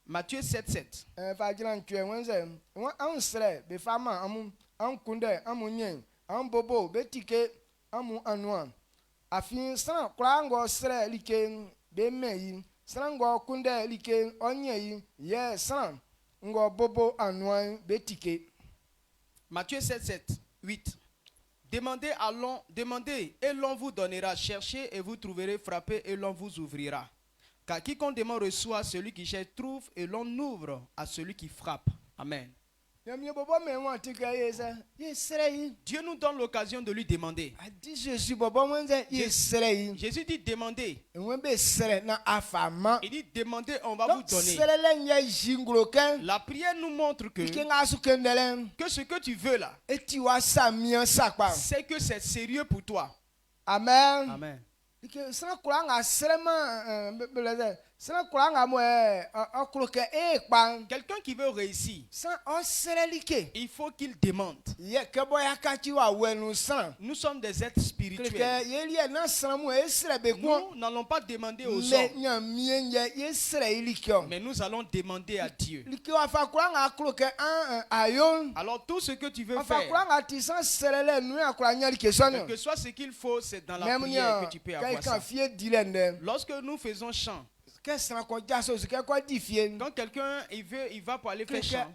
Matthieu 7:7. fa jiran tue wenze won an sre be fama amu an kunde amu nyen an bobo be tike amu anua afin san kra ngo sre like be meyi san ngo kunde like onye yi ye san ngo bobo anua be tike. Matthieu 7:7, 8. Demandez et l'on vous donnera. Cherchez et vous trouverez. Frappez et l'on vous ouvrira. Car quiconque demande reçoit, celui qui cherche trouve et l'on ouvre à celui qui frappe. Amen. Dieu nous donne l'occasion de lui demander. Jésus dit demandez. Il dit demandez, on va vous donner. La prière nous montre que ce que tu veux là, c'est que c'est sérieux pour toi. Amen. Amen. Quelqu'un qui veut réussir, il faut qu'il demande. Nous sommes des êtres spirituels. Nous n'allons pas demander aux hommes, mais nous allons demander à Dieu. Alors tout ce que tu veux faire, quel que soit ce qu'il faut, c'est dans la prière que tu peux avoir ça. Lorsque nous faisons chant, quand quelqu'un il va pour aller faire chant,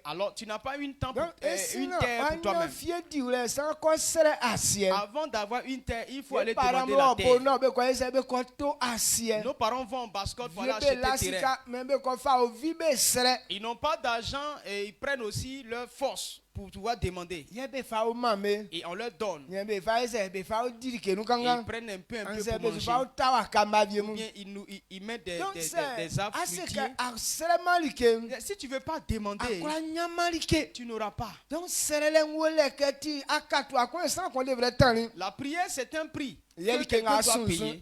alors tu n'as pas une terre pour toi-même. Avant d'avoir une terre, il faut aller demander la terre. Nos parents vont en basse-côte pour aller acheter terrain. Ils n'ont pas d'argent et ils prennent aussi leur force pour pouvoir demander. Et on leur donne. Et ils prennent un peu pour manger. Ou bien ils mettent des arbres fruitiers. Si tu ne veux pas demander, tu n'auras pas. La prière, c'est un prix que quelqu'un doit payer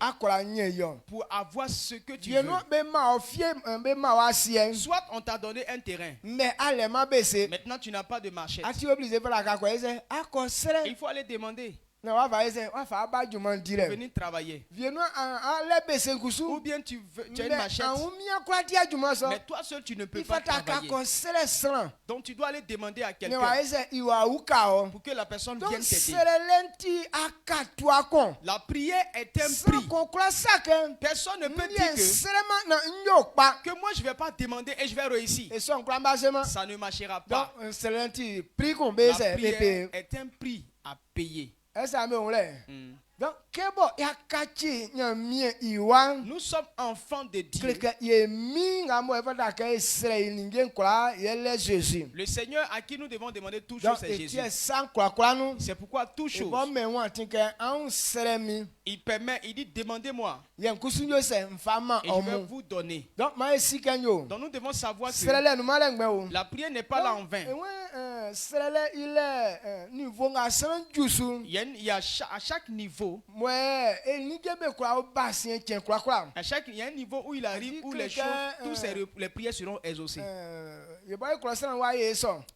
pour avoir ce que tu veux. Soit on t'a donné un terrain. Maintenant, tu n'as pas de machette. Il faut aller demander. Venir travailler. Ou bien tu as une machette. Mais toi seul tu ne peux pas travailler. Donc tu dois aller demander à quelqu'un pour que la personne vienne t'aider. La prière est un prix. Personne ne peut dire que moi je ne vais pas demander et je vais réussir. Ça ne marchera pas. La prière est un prix à payer. Nous sommes enfants de Dieu. Le Seigneur à qui nous devons demander toujours, c'est Jésus. C'est pourquoi toute chose, il permet, il dit demandez-moi et je vais vous donner. Donc nous devons savoir que la prière n'est pas là en vain. Il y a à chaque niveau, il y a un niveau où il arrive où les choses, les prières seront exaucées.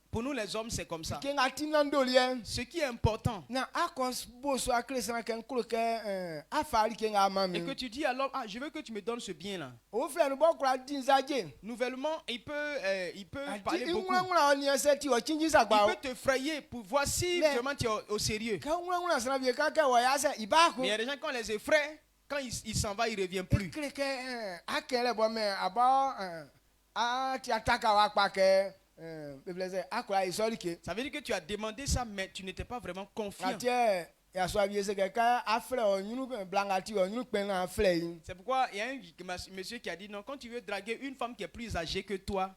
Pour nous les hommes, c'est comme ça. Ce qui est important, et que tu dis à l'homme, je veux que tu me donnes ce bien là. Nouvellement, il peut parler beaucoup. Il peut te frayer pour voir si vraiment tu es au sérieux. Mais il y a des gens quand on les effraie, quand il s'en va, il ne revient plus. Ça veut dire que tu as demandé ça, mais tu n'étais pas vraiment confiant. C'est pourquoi il y a un monsieur qui a dit non, quand tu veux draguer une femme qui est plus âgée que toi,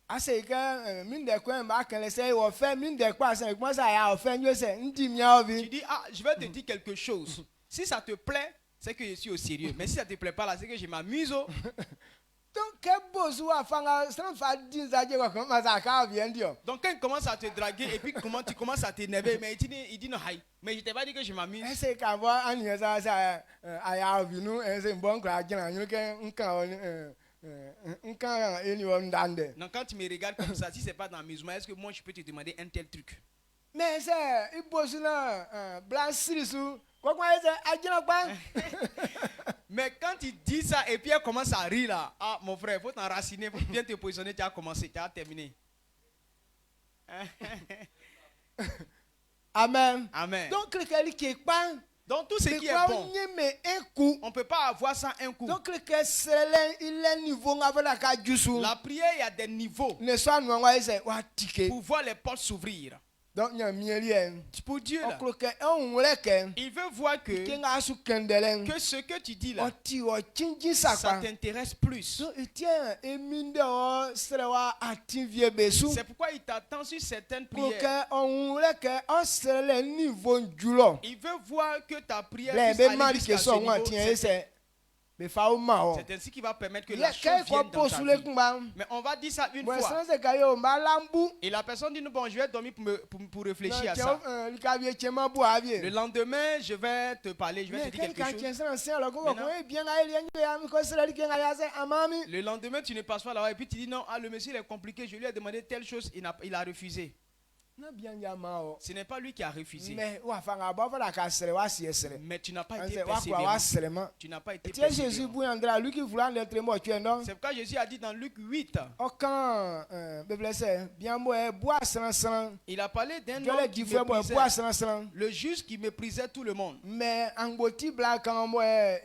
ase que mine de quoi m'a quand laisser au fait mine de quoi ça commence à faire mieux c'est ndi mia Tu ovi. dis, ah, je vais te dire quelque chose. Si ça te plaît, c'est que je suis au sérieux. Mais si ça te plaît pas là, c'est que je m'amuse. Oh. Donc que bozo afanga sans faire dire ça je commence à car bien dire. Donc quand il commence à te draguer et puis comment tu commences à t'énerver, mais il dit non, hi. Mais je t'ai pas dit que je m'amuse. Ese ka bo ani ça aya ovi nu ese bon kra gina nu ke nkan eni o ndande. Donc quand tu me regardes comme ça, si c'est pas d'amusement, est-ce que moi je peux te demander un tel truc? Mais c'est ibozu na blanc sirisu ko kwa ese agina gba. Mais quand il dit ça et puis elle commence à rire là, ah mon frère, il faut t'enraciner, il faut bien te positionner, tu as commencé, tu as terminé. Amen. Amen. Donc quelqu'un qui est pas Donc tout ce qui est bon, on ne peut pas avoir ça un coup. donc quelqu'un c'est il est niveau avec la kajusu. La prière, il y a des niveaux Ne soit nous on ese wa tike. pour voir les portes s'ouvrir. Donc il y a mieli Pour Dieu là, on quelqu'un on leke il veut voir que kinga su kendelen. que ce que tu dis là, O ti o chinji sakwa. ça t'intéresse plus. So etien eminde o serewa ativie besu. C'est pourquoi il t'attend sur certaines Pour prières. que on leke o sere niveau julo. Il veut voir que ta prière Le puisse be aller mari jusqu'à ke ce so niveau. wa tien ese. Be fa o ma o. C'est ainsi qu'il va permettre que Le la chose ke ko vienne dans ta posule vie. kumba. Mais on va dire ça une Bon fois. sans se kayo malambu. Et la personne dit, bon, je vais dormir pour réfléchir à Non, ça. le cabier chema bo avie. Le lendemain, je vais te parler, je vais te dire quelque chose. Le lendemain, tu ne passes pas là-bas et puis tu dis non, ah, le monsieur il est compliqué, je lui ai demandé telle chose, il a refusé. Ce n'est pas lui qui a refusé. Mais tu n'as pas été persévérant. Tu n'as pas été persévérant. C'est pourquoi Jésus a dit dans Luc 8, il a parlé d'un homme qui méprisait, le juge qui méprisait tout le monde. Mais angoti black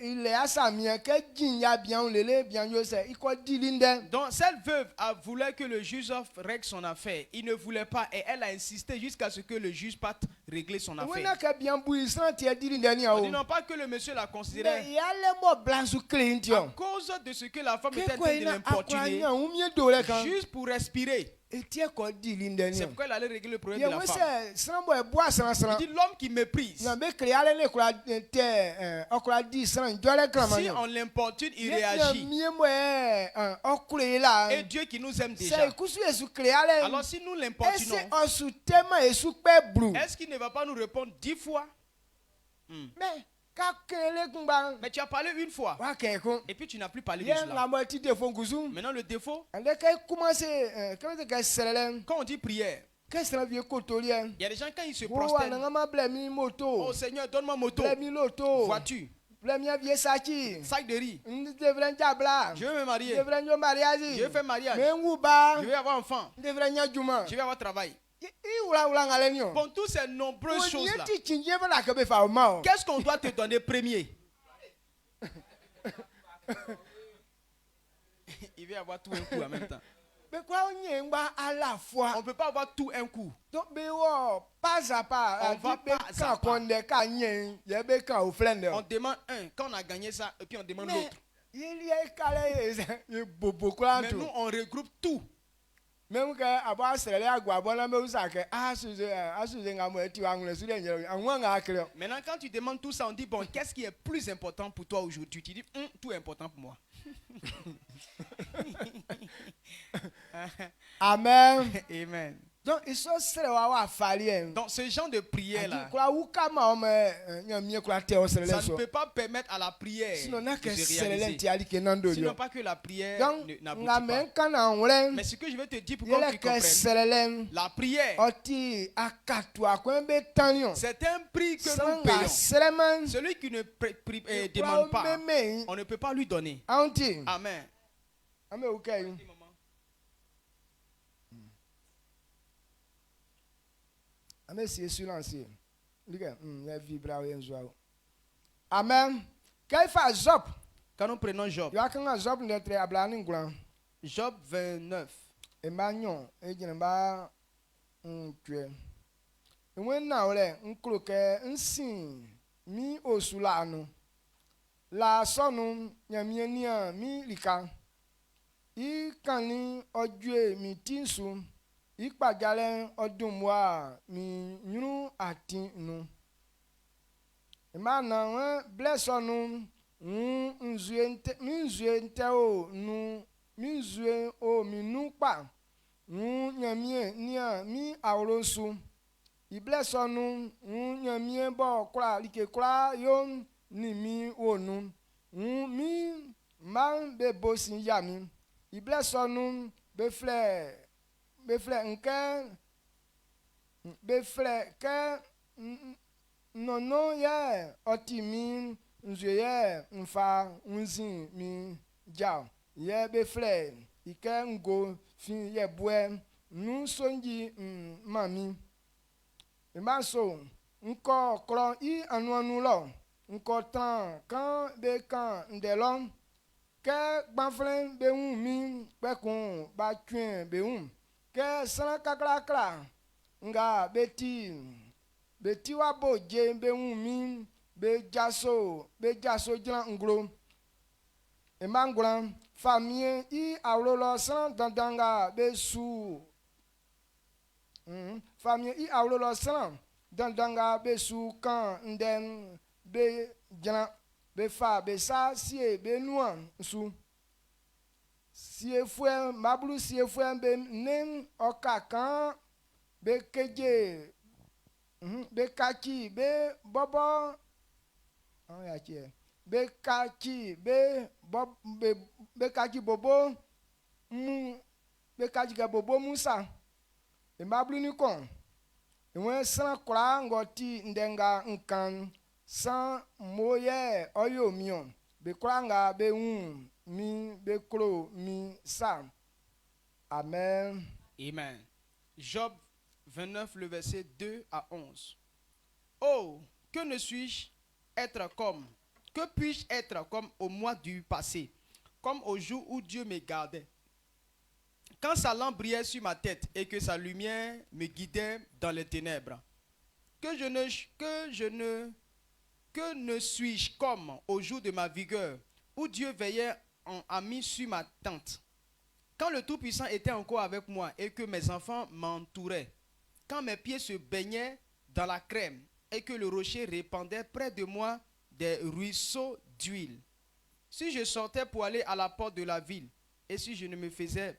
il est à sa mien que jinya bien lele bien yo c'est il quoi dilinde. Donc cette veuve voulait que le juge règle son affaire. Il ne voulait pas et elle a insisté jusqu'à ce que le juge parte régler son affaire. On a que bien bouillissant tu dilinde ni On dit non pas que le monsieur l'a considéré. Mais il y a les mots blancs sous clé À cause de ce que la femme était en train de l'importuner, juste pour respirer. C'est pourquoi il allait régler le problème de la femme. Il dit l'homme qui méprise. Si on l'importune, il réagit. Et Dieu qui nous aime déjà. Alors si nous l'importunons, est-ce qu'il ne va pas nous répondre 10 fois? Mais tu as parlé une fois. Et puis tu n'as plus parlé de cela. Maintenant le défaut, quand on dit prière, il y a des gens quand ils se prosternent. Oh Seigneur, donne-moi moto, voiture, sac de riz. Je veux me marier. Je veux faire mariage. Je veux avoir enfant. Je veux avoir travail. Bon, toutes ces nombreuses choses-là, qu'est-ce qu'on doit te donner premier? Il veut avoir tout un coup en même temps. On ne peut pas avoir tout un coup. On va pas à pas. On demande un, quand on a gagné ça, et puis on demande l'autre. Mais nous, on regroupe tout. Même que maintenant, quand tu demandes tout ça, on dit bon, qu'est-ce qui est plus important pour toi aujourd'hui? Tu dis tout est important pour moi. Amen. Amen. Donc, Donc, ce genre de prière là, ça ne peut pas permettre à la prière de se réaliser. Sinon pas que la prière n'aboutit pas. Mais ce que je veux te dire pour que tu comprennes, la prière, c'est un prix que nous payons. Celui qui ne demande pas, on ne peut pas lui donner. Amen. Amen. Quand nous prenons Job, Job 29, la sonu nyamienia mi lika ikani ọjọ́ mi tí ń sùn ìpàjálẹ̀ ọdún wa mi nyúrú àti nu. Ìmáàna wọn blẹ́sọ̀nù nzue ntẹ́ o nu mi nzue o mi nu pa nyamie nia mi àwòrán sùn. Ìblẹ́sọ̀nù nyamie bọ̀ kura like kura yóò ní mi wò nu mi máa ń bẹ bó sí yá mi. Ìblẹ́sọ̀nù befle nke befle ke nono ye oti mi nzue ye nfa nzin mi ja ye befle ike ngo fin ye bue nu sonji mami imaso nko kro I anu lo nko tan kan be kan ndelo ke gbanflen be hu mi pekun ba twen be hu ke san kakrakra nga beti wa boje be hu mi be jaso jran ngro e mangran famille I awlo san dandanga be su famille I awlo san dandanga be su kan ndem be jran be fa be sa sie be nuan su sie fue mablu sie fue be nem okakan be keje be kachi be bobo ya che be kachi be bob be kachi bobo mu be kachi ga bobo musa e mablu ni kon e won san kra ngoti ndenga nkan san moye oyo mion be kranga be mi be kro mi sa. Amen. Amen. Job 29, le verset 2 à 11. Oh, que ne suis-je être comme? Que puis-je être comme au mois du passé, comme au jour où Dieu me gardait? Quand sa lampe brillait sur ma tête et que sa lumière me guidait dans les ténèbres. Que ne suis-je comme au jour de ma vigueur, où Dieu veillait en ami sur ma tente? Quand le Tout-Puissant était encore avec moi et que mes enfants m'entouraient, quand mes pieds se baignaient dans la crème et que le rocher répandait près de moi des ruisseaux d'huile. Si je sortais pour aller à la porte de la ville et si je ne me faisais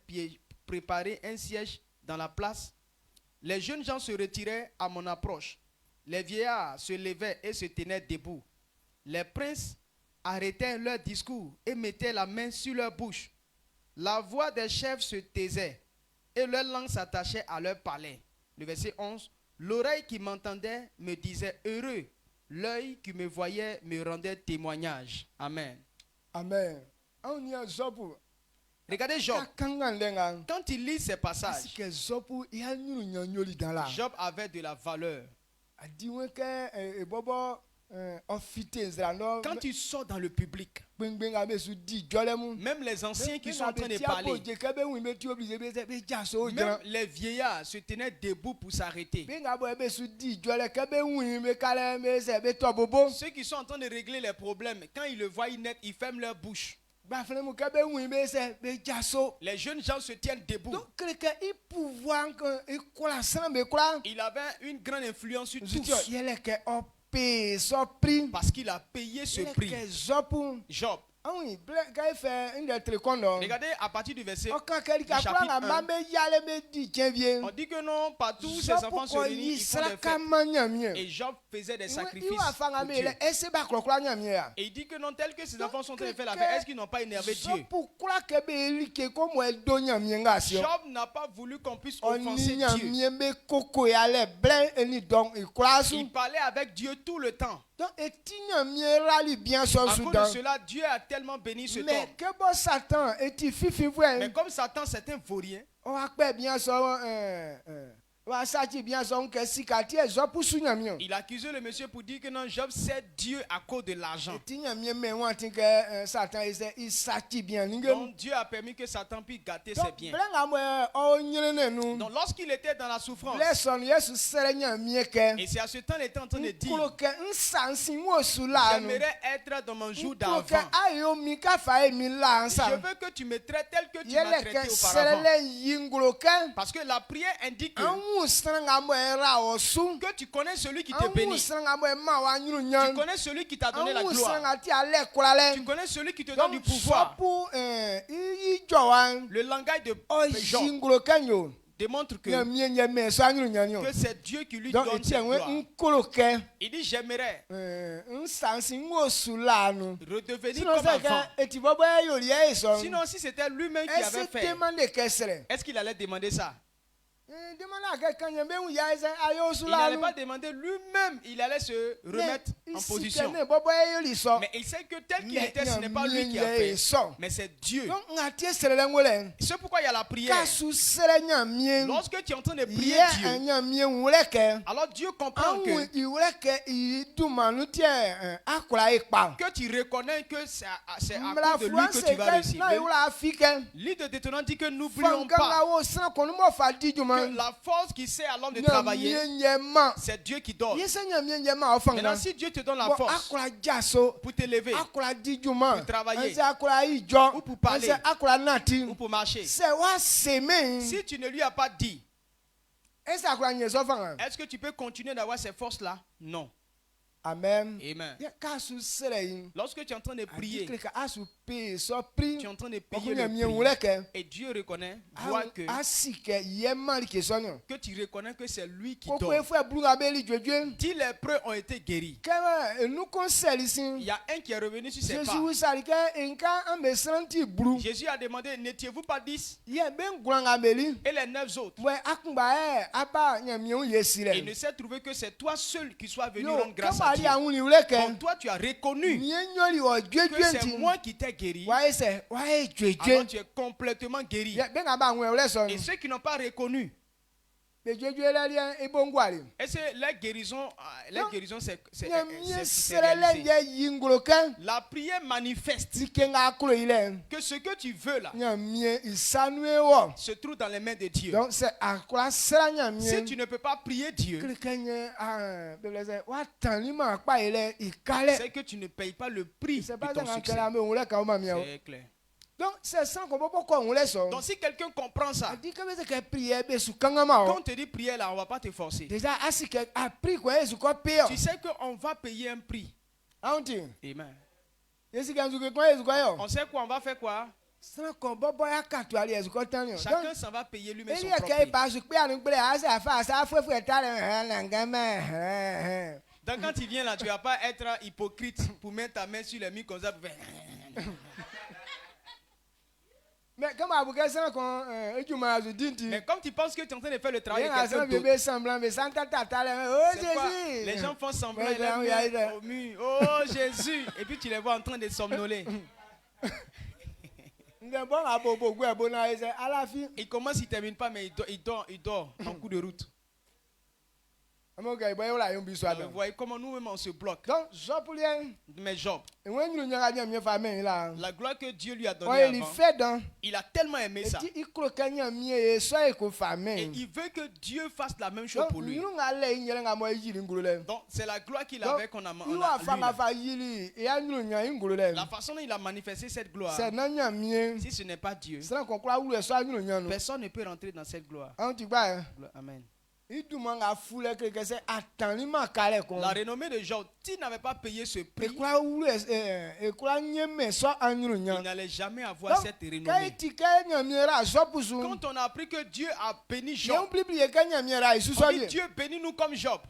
préparer un siège dans la place, les jeunes gens se retiraient à mon approche. Les vieillards se levaient et se tenaient debout. Les princes arrêtaient leur discours et mettaient la main sur leur bouche. La voix des chefs se taisait et leur langue s'attachait à leur palais. Le verset 11. L'oreille qui m'entendait me disait heureux. L'œil qui me voyait me rendait témoignage. Amen. Amen. Regardez Job. Quand il lit ces passages, Job avait de la valeur. Quand il sort dans le public, même les anciens qui sont en train de parler, même les vieillards se tenaient debout pour s'arrêter. Ceux qui sont en train de régler les problèmes, quand ils le voient net, ils ferment leur bouche. Les jeunes gens se tiennent debout. Il avait une grande influence sur tous. Parce qu'il a payé ce prix. Job. Regardez à partir du verset chapitre 1. On dit que non, partout ses enfants se réunissent, ils font des fêtes. Et Job faisait des sacrifices pour Dieu. Et il dit que non, tel que ses enfants sont en train de faire la fête, est-ce qu'ils n'ont pas énervé Dieu? Job n'a pas voulu qu'on puisse offenser Dieu. Il parlait avec Dieu tout le temps. À cause de cela, Dieu a tellement béni cet homme. Mais comme Satan c'est un vaurien, wa sachi bien son ke sikati e zo pusu nyamio Il accusait le monsieur pour dire que non, Job sait Dieu à cause de l'argent. ti nyamie me wan tin ke satan i sachi bien ninge Donc Dieu a permis que Satan puisse gâter ses donc biens. blenga mo o nyene nu Donc lorsqu'il était dans la souffrance, lesson yesu sere nyamie ke et c'est à ce temps il était en train de dire, kulo ke nsansi wo sula nu j'aimerais être dans mon jour kulo ke d'avant. ayo mi ka fa e mi la Je nsa veux que tu me traites tel que tu m'as yele traité ke auparavant. serele yingulo ke Parce que la prière indique que, anwu sanga mo era osu que tu connais celui qui te anwu bénit. sanga mo ma wa nyuru Tu nyan connais celui qui t'a donné la anwu gloire. sanga ti ale kurale Tu connais celui qui te donne du donc pouvoir. sopu i jowan Le langage de o Jean yingulo kenyo démontre que, nyamie nyame so anyuru nyanyo que c'est Dieu qui lui donc donne eti cette enwe gloire. nkolo ke Il dit, j'aimerais nsansi wo sula nu redevenir sinon comme c'est que avant. eti bobo yori e so Sinon, si c'était lui-même qui avait ese fait, demande kesere est-ce qu'il allait demander ça? demande ke kanye be wu ya ese ayo Il sula n'allait nu pas demander lui-même, il allait se remettre en position. ne bobo yori so Mais il sait que tel qu'il Mais était, ce n'est pas lui qui a nyamie fait, so mais c'est Dieu. donc ngati sere le ngole C'est pourquoi il y a la prière. kasu sere nyamie Lorsque tu es en train de prier ye Dieu, nyamie wule ke alors Dieu comprend anwu iwule ke i dumanu tie akura ipa que tu reconnais que c'est à mla cause de lui France que tu vas ke réussir. na iwula afike L'île de Deutéronome dit que n'oublions fanga pas wo san konu mo fa di juma que la force qui sert à l'homme de travailler, nyamie nyema c'est Dieu qui donne. yese nyamie nyema ofanga Maintenant, si Dieu te donne la bo force akura jaso pour te lever akura di juma Pour travailler. ase akura ijo Ou pour parler. ase akura nati ou pour marcher, se wa seme si tu ne lui as pas dit, ese akura nyeso fanga est-ce que tu peux continuer d'avoir ces forces-là? Non. amen Amen. ye kasu sere yin Lorsque tu es en train de prier, adikle ka asu pe so pri tu es en train de payer nyamie le wule prix. ke Et Dieu reconnaît, voit que, asike ye mari ke sonyo que tu reconnais que c'est lui qui koko donne. efo blunga beli dwedwe Si les preux ont été guéris, kama nous conseille ici il y a un qui est revenu sur ses pas. Jésus sali ke enka ambe santi blu Jésus a demandé, n'étiez-vous pas 10? ye ben granga beli Et les 9 autres? we akumba aba nyamie Il yesire ne s'est trouvé que c'est toi seul qui sois venu yo rendre grâce à kama Dieu. ali awuli wule ke Donc toi, tu as reconnu nye nyori o que dwedwe c'est nti moi qui t'ai guéri. wa ese wa e Alors dwedwe tu es complètement guéri. ye ben aba nwe wule so Et ceux qui n'ont pas reconnu, be dwedwe la lia ebongwari et c'est la guérison, Non. c'est nyamie sere réalisé. le ye yingolo ke La prière manifeste dikenga akulo ile que ce que tu veux là nyamie isanue wo se trouve dans les mains de Dieu. donc c'est akura sera nyamie Si tu ne peux pas prier Dieu, Quelqu'un bebele se wa tani ma pa ile ikale c'est que tu ne payes pas le prix c'est de pas ton ça succès. que me wule ka o ma miao C'est clair. donc c'est sans qu'on peut pas wule so Donc si quelqu'un comprend ça, dit que c'est que prière be su kanga ma quand o on te dit prière là, on ne va pas te forcer. déjà asi que a pris quoi est ko payer Tu sais qu'on va payer un prix. aunti Amen. esi kan su que quoi est ko yo On sait quoi, on va faire quoi? sans qu'on bobo ya ka to ali est ko tan yo Chacun s'en va payer lui-même son eli propre ke prix. ba su pe anu pe asa fa sa fue ta le na ngama Donc quand tu viens là, tu ne vas pas être hypocrite pour mettre ta main sur les murs comme ça. Pour faire... mais comme abuka sans qu'on ejuma zu dinti Mais comme tu penses que tu es en train de faire le travail de rien quelqu'un ça d'autre, bébé semblant mais sans ta oh c'est quoi? Jésus Les gens font semblant, Ouais, ils lèvent ouais, main ouais. au mur. Oh Jésus! Et puis tu les vois en train de somnoler. nge bon abobo gwe bona ese ala fi Il commence, il ne termine pas, mais il dort en coup de route. amoga ibo yola yon biso Alors, adam vous voyez comment nous-mêmes on se bloque. donc jopulien Mais Job, enwen nyuru nyaga nya mi fa men la la gloire que Dieu lui a o donnée eli avant, fait dans il a tellement aimé ça. eti ikro kanya mi e so e ko fa Et men il veut que Dieu fasse la même chose donc pour lui. nyuru nga le nyere nga mo yiri ngulu le Donc c'est la gloire qu'il donc avait qu'on a, you on a a fa lui, nga là. fa yiri e ya nyuru nya ngulu le La façon dont il a manifesté cette gloire, c'est na nya mi si ce n'est pas Dieu, c'est qu'on croit ou so nyuru nya no personne ne peut rentrer dans cette gloire. anti gba Amen. iduma nga fule que c'est atani ma kale kon La renommée de Job, s'il n'avait pas payé ce e prix, kura ulu e kura nyeme so anyuru nya il n'allait jamais avoir donc cette kai renommée. ti kai nya mi ra so pusu Quand on a appris que Dieu a béni yon Job, plibli e kai nya mi ra isu so on dit bien Dieu bénis-nous comme Job.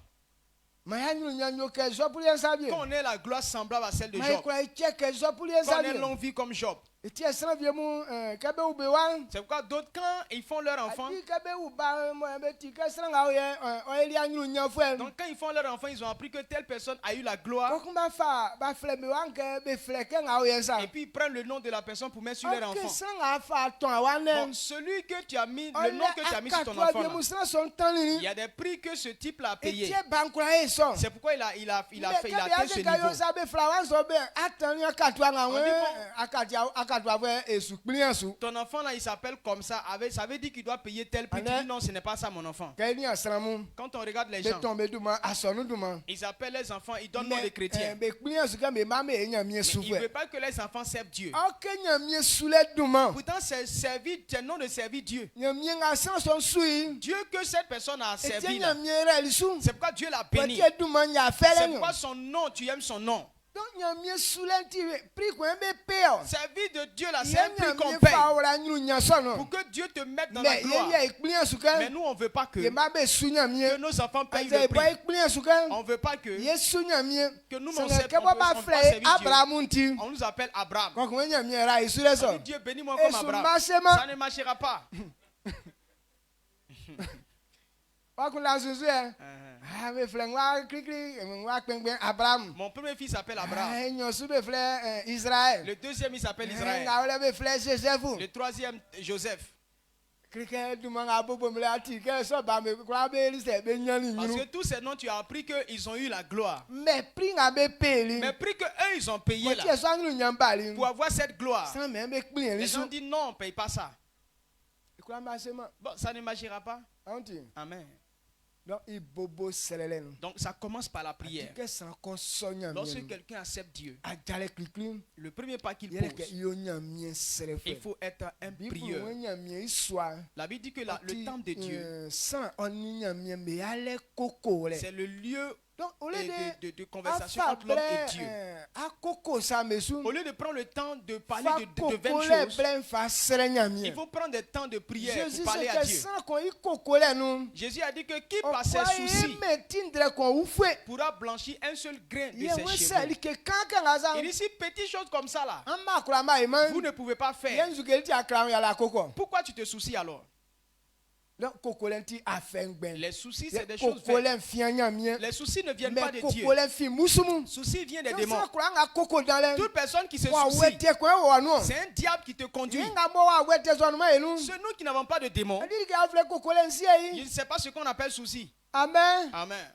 ma ya nyuru nya nyo ke so pulien sa bien Quand on ait la gloire semblable à celle de ma Job, kura che ke so pulien quand sa on ait bien longue vie comme Job, eti esra vie mu kebe u be wan C'est pourquoi d'autres, quand ils font leur enfant, ati kebe u ba mo be ti ke sra nga o ye o eli anyu nya fo donc quand ils font leur enfant, ils ont appris que telle personne a eu la gloire. ko kumba fa ba fle be wan ke be fle ke nga o ye sa Et puis ils prennent le nom de la personne pour mettre sur leur ok enfant. sra nga fa ton awane Bon, celui que tu as mis, le nom que tu as mis sur ton enfant, vie là, mu sra son tan il ni y a des prix que ce type-là a payé. eti ban kura e so C'est pourquoi il a atteint ce niveau. sa be fla wan so be atan ni akatwa nga On we dit bon. akatwa we esu plian su Ton enfant là, il s'appelle comme ça. Ça veut dire qu'il doit payer tel prix. Tu Amen. dis non, ce n'est pas ça mon enfant. ke ni asra mu Quand on regarde les be gens, ton be duma asonu duma ils appellent les enfants, ils donnent nom de chrétiens. be plian su ke me ma me nya mi Mais su ils ne fe veulent pas que les enfants servent Dieu. ok nya mi su le duma Pourtant, c'est nom de servir Dieu. nya mi nga san son sui Dieu que cette personne a eti servi nya là. mi re li su C'est pourquoi Dieu l'a béni. pati duma nya fele C'est ni pourquoi son nom, tu aimes son nom. donc nya mi su le ti pri ko be pe o Servir de Dieu là, c'est ye un prix nya qu'on mi paye fa ora nyu nya so no pour que Dieu te mette dans la mais gloire. ye plian su Mais ke nous, on ne veut pas que ye ma be su nya mi que nos enfants payent ase le boy prix. plian su ke On ne veut pas que ye su nya mi Que nous, se on ne sait- ke on bo peut- ba on peut fle servir Dieu. abraham ti on nous appelle Abraham. ko ko nya mi ra isu le so On dit, Dieu bénis-moi Et comme sous Abraham. marchement- Ça ne marchera pas. wa ku la su su e ah be fle wa krikri wa pengben abraham Mon premier fils s'appelle Abraham. ah nyo su be fle israel Le deuxième, il s'appelle Israël. nga ole be fle joseph Le troisième, Joseph. krike duma nga bobo mle ati ke so ba me kwa be ri se be nyani Parce que nyinu tous ces noms, tu as appris qu'ils ont eu la gloire. me pri nga be peli Mais prix que eux, ils ont payé ko ti là. so anglu nyambali Pour avoir cette gloire. sans me be kplin Les ri gens su disent non, on ne paye pas ça. kwa ma se ma Bon, ça ne marchera pas. anti Amen. donc i bobo selele no Donc ça commence par la prière. ke san ko so nya Lorsque mi quelqu'un accepte Dieu, ajale krikri le premier pas qu'il yele ke pose, yo nya mi sele il fe faut être un bi prieur. bu nya mi iswa La Bible dit que le temple de Dieu, sans oni nya mi me ale koko le c'est le lieu donc au lieu de conversation afa entre l'homme et Dieu. akoko sa mesu Au lieu de prendre le temps de parler fa de koko vaines le choses, blen fa sere nya mi il faut prendre des temps de prière Jésus pour parler c'est à que Dieu. sans ko i koko le nu Jésus a dit que qui o par ses kwa soucis me tindre ko u fwe pourra blanchir un seul grain de ye ses we se cheveux. li ke kan kan ga za Il dit si petites choses comme ça là, an ma kura ma iman vous ne pouvez pas faire. yen zu ke ti akra ya la koko Pourquoi tu te soucies alors? donc koko le ti afengben Les soucis, c'est des choses koko vaines. le fian nya mi Les soucis ne viennent pas mais de Dieu. koko le fi musumu Soucis viennent des donc démons. sans kura nga koko dans le Toute personne qui se wa soucie, wete ko wa no c'est un diable qui te conduit. nga mo wa wete so no ma enu C'est nous qui n'avons pas de démons. adi ke afle koko le nsi Je yi ne sais pas ce qu'on appelle souci. amen Amen.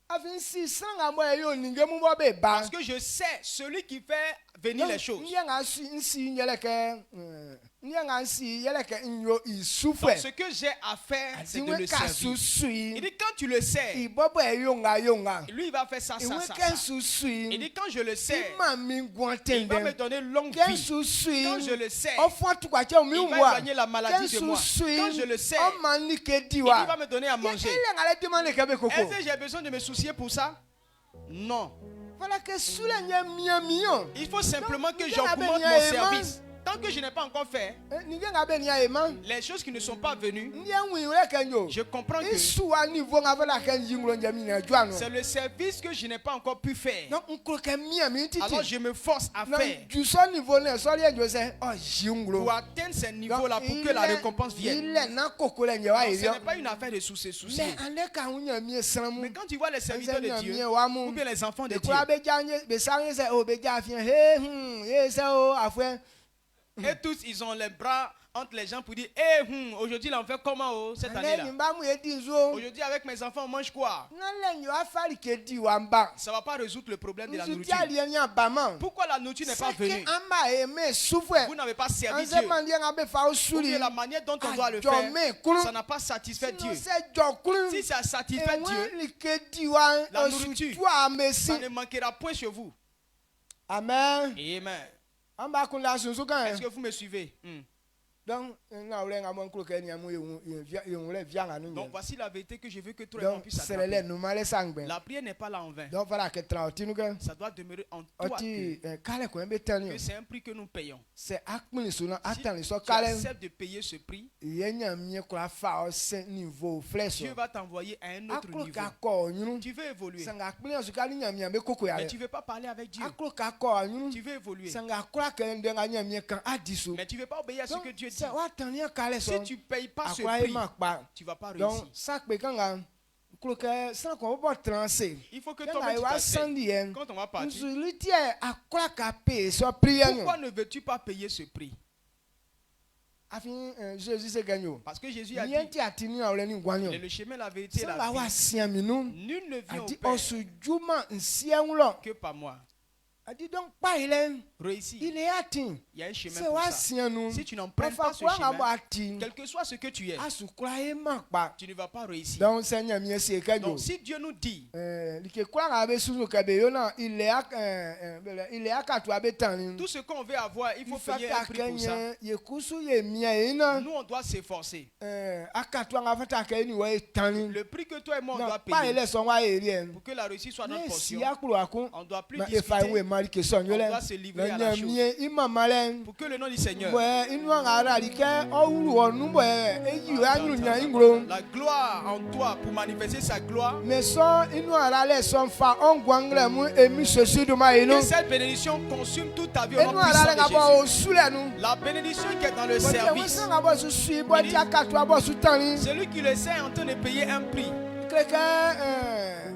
afin si sanga mo yo ninge mu mo be ba Parce que je sais celui qui fait venir les choses. nye nga si nsi nyele ke nye nga nsi yele ke nyo Donc isufwe ce que j'ai à faire, c'est de adiwe le ka servir. Il susui dit quand tu le sais, ibobo e yonga lui il va faire ça, iwe ça, ke ça, ça. susui Il dit quand je le sais, ma mi il va me gwantende donner longue ke vie. susui Quand je le sais, ofo tukwa che mi il va wa éloigner la maladie ke de moi. susui Quand je le sais, o mani ke il diwa va me donner à manger. ile ngale demande ke be koko Est-ce que j'ai besoin de me soucier pour ça? Non. voilà que sula nya miyo Il faut simplement que Donc, j'augmente il y a mon un service. Tant que je n'ai pas encore fait ninge nga be nya ema les choses qui ne sont pas venues, nye wi re ke nyo je comprends que isuwa niveau nga fela ke yinglo nya mi na jwa no c'est le service que je n'ai pas encore pu faire. donc nkro ke miya mi titi Alors je me force à donc faire du so niveau ne so le jo se o jinglo pour atteindre ces niveaux-là pour que la récompense vienne. il na koko le nya wa Non, iri ce n'est pas une affaire de souci. mais ande ka unya mi sramu Mais quand tu vois les serviteurs de Dieu, wa ou mu bien les enfants de de Dieu, kwa be janye be sanye se o be ja fi he ye se o afwe et tous ils ont les bras entre les gens pour dire aujourd'hui là on fait comment cette ande année-là? ni ba mu e di zo Aujourd'hui avec mes enfants on mange quoi? na le nyo afari ke di wa mba Ça ne va pas résoudre le problème de la nsu nourriture. ti ali nya ba ma Pourquoi la nourriture n'est pas venue? amba e me sufwe Vous n'avez pas servi anse Dieu. man dia nga be fa o Ou suri bien la manière dont on doit le Adjome, faire, kulu. ça n'a pas satisfait Sinon, Dieu. c'est jokulu. Si ça satisfait Dieu, Ewe like di wa La osu nourriture. twa mesi. ça ne manquera point chez vous. Amen. Amen. Amba kun la sunsu kan. Est-ce que vous me suivez? Donc na ole nga mon klo ke ni amu yon le via nga nu. Donc voici la vérité que je veux que tout le monde Donc puisse c'est le attraper. nous malé sangben. La prière n'est pas là en vain. Donc voilà que trauti nous que Ça doit demeurer en toi oti que kale ko mbe tani. c'est un prix que nous payons. C'est akmini suna Si atan so tu kale. acceptes de payer ce prix, Yenya mie kwa fa o se niveau flesh. Dieu va t'envoyer à un autre Aklo niveau. ka ko nyunu. Tu veux évoluer, Sanga akmini so kale nyamia be koko ya. mais tu ne veux pas parler avec Dieu. Aklo ka ko nyunu. Tu veux évoluer, Sanga akra ke ndenga nyamia kan adiso. mais tu ne veux pas obéir à ce que Dieu dit. C'est wa tani kale so. Si tu ne payes pas ce Akwa prix, ma pa. tu ne vas pas Donc réussir. ça pe kanga kloke sans qu'on va transer. Il faut que Quand toi-même on tu va t'acceptes. s'endier, Quand on va partir, nous lutter à quoi caper soit prier. pourquoi ne veux-tu pas payer ce prix? Afin Jésus se gagne. Parce que Jésus a dit, Niente atini na ole ni il est gwanyo. le chemin, la vérité et Ça la va wa vie. sian minu. Nul ne vient au Adi Père osujuma nsian lo. que par moi. Adi donc pas il est Réussir, il est atteint. il y a un chemin C'est pour wa ça. sian nous. Si tu n'empruntes Enfin pas ce quoi nga chemin, ati. quel que soit ce que tu es, Asukura e makpa. tu ne vas pas réussir. Donc Seigneur mi ese kajo. Donc si Dieu nous dit, Like kwa nga be sunu ka be yo na il est akatu abetani. tout ce qu'on veut avoir, il faut Il payer un prix pour ça. yekusu ye mia ina Nous, on doit s'efforcer. akatu anga fata ka ni wa etani Le prix que toi et moi, on na doit pa payer ele so wa erien pour que la réussite soit notre ne portion, si akuru akun on ne doit plus na efa we discuter mari ke so On nyole doit se livrer na à la chose. nyamie imamale pour que le nom du Seigneur, bwe inu anga ara like owuru onu bwe eyi anyu nya ingro la gloire en toi pour manifester sa gloire, me so inu ara le so fa ongwangre mu emi sosu do ma inu que cette bénédiction consume toute ta vie au enu nom ara le puissant ngabo de Jésus. osule nu La bénédiction qui est dans le Bote service, wese ngabo susu bo ti akatu abo sutani celui qui le sait est en train de payer un prix. Kreke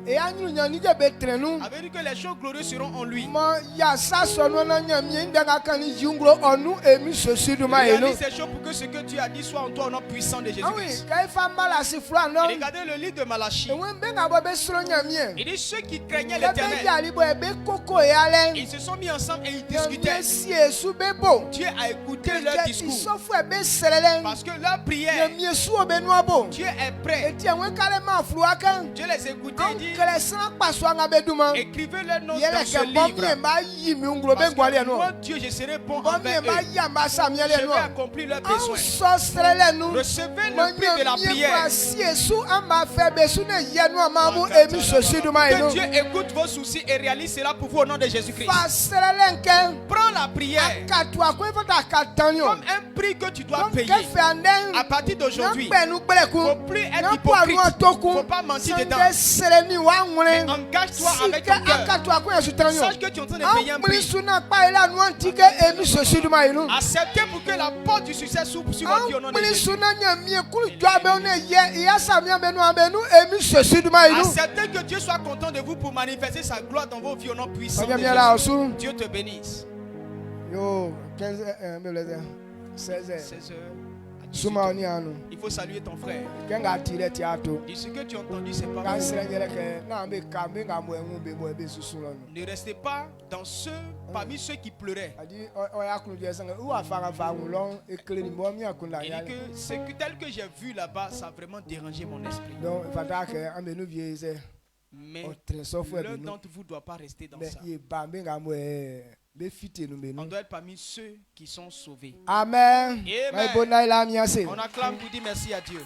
e anyu nya ni je be trenu Avec dit que les choses glorieuses seront en lui. mo ya saso no na nya mi ndanga kan jungro onu emi sosu do ma inu Réalise ces choses pour que ce que Dieu a dit soit en toi au nom puissant de awi Jésus-Christ. kai fa mala si fura no Et regardez le livre de Malachie. ewe mbe ngabo be suro nya mi Il dit ceux qui craignaient be l'éternel, yali bo e be koko ya le ils se sont mis ensemble et ils nya discutaient. si esu be bo Dieu a écouté leur ke discours. isofu e be serele Parce que leur nya prière, mi esu obe no abo Dieu est prêt. eti enwe kale ma furu aka Dieu les écoutait et dit, kele san paso anga be duma écrivez leur nom yele dans ce ke bom livre. ye ma yi mi ngro be Parce gwale que no moi, Dieu, je serai bon bom ye envers ma eux. ya ma sam Je yele no vais accomplir leurs an besoins. so serele nu Recevez le prix de la prière. si esu amba fe be su ne ye no ma mu emi sosu do ma Que inu Dieu écoute vos soucis et réalise cela pour vous au nom de Jésus-Christ. fa serele nke Prends la prière akatu akwe fata katani o comme un prix que tu dois donc payer. kefe anden À partir d'aujourd'hui, na gbenu gbeleku faut plus être na hypocrite. poanu otoku Faut pas mentir dedans. sande sereni wa Mais nwure engage-toi avec sike ton cœur. akatu akwe yesu tani o Sache que tu es en train de payer un ankpili prix. suna kpa ila nu antike emi sosu do ma inu Acceptez pour que la porte du succès s'ouvre sur votre vie au nom de ankpili Jésus. suna nyamie kuru jɔ abe ne ye iya samia benu abenu emi sosu do ma inu Acceptez que Dieu soit content de vous pour manifester sa gloire dans vos vies au nom puissant de ɔnyamia la Jésus. osu Dieu te bénisse. yo 15 mbele 16 16 heures à 18 suma heures. oni anu Il faut saluer ton frère. kenga tire ti ato Dis ce que tu as entendu, c'est pas ka vrai. sere nyere ke na be ka be nga mo enwu be bo ebe susu lo no Ne restez pas dans ceux, parmi ceux qui pleuraient. adi o ya kunu je sanga u afara fa wu lo ekele ni bo mi akunda Il ya dit que ce que, tel que j'ai vu là-bas, ça a vraiment dérangé mon esprit. donc fata ke amenu vie se Mais o tre so fu l'un ebe no d'entre vous ne doit pas rester dans be ça. ye ba be nga mo be fite no be On no doit être parmi ceux qui sont sauvés. amen Amen. mai bonai la mi ase On acclame pour dire merci à Dieu.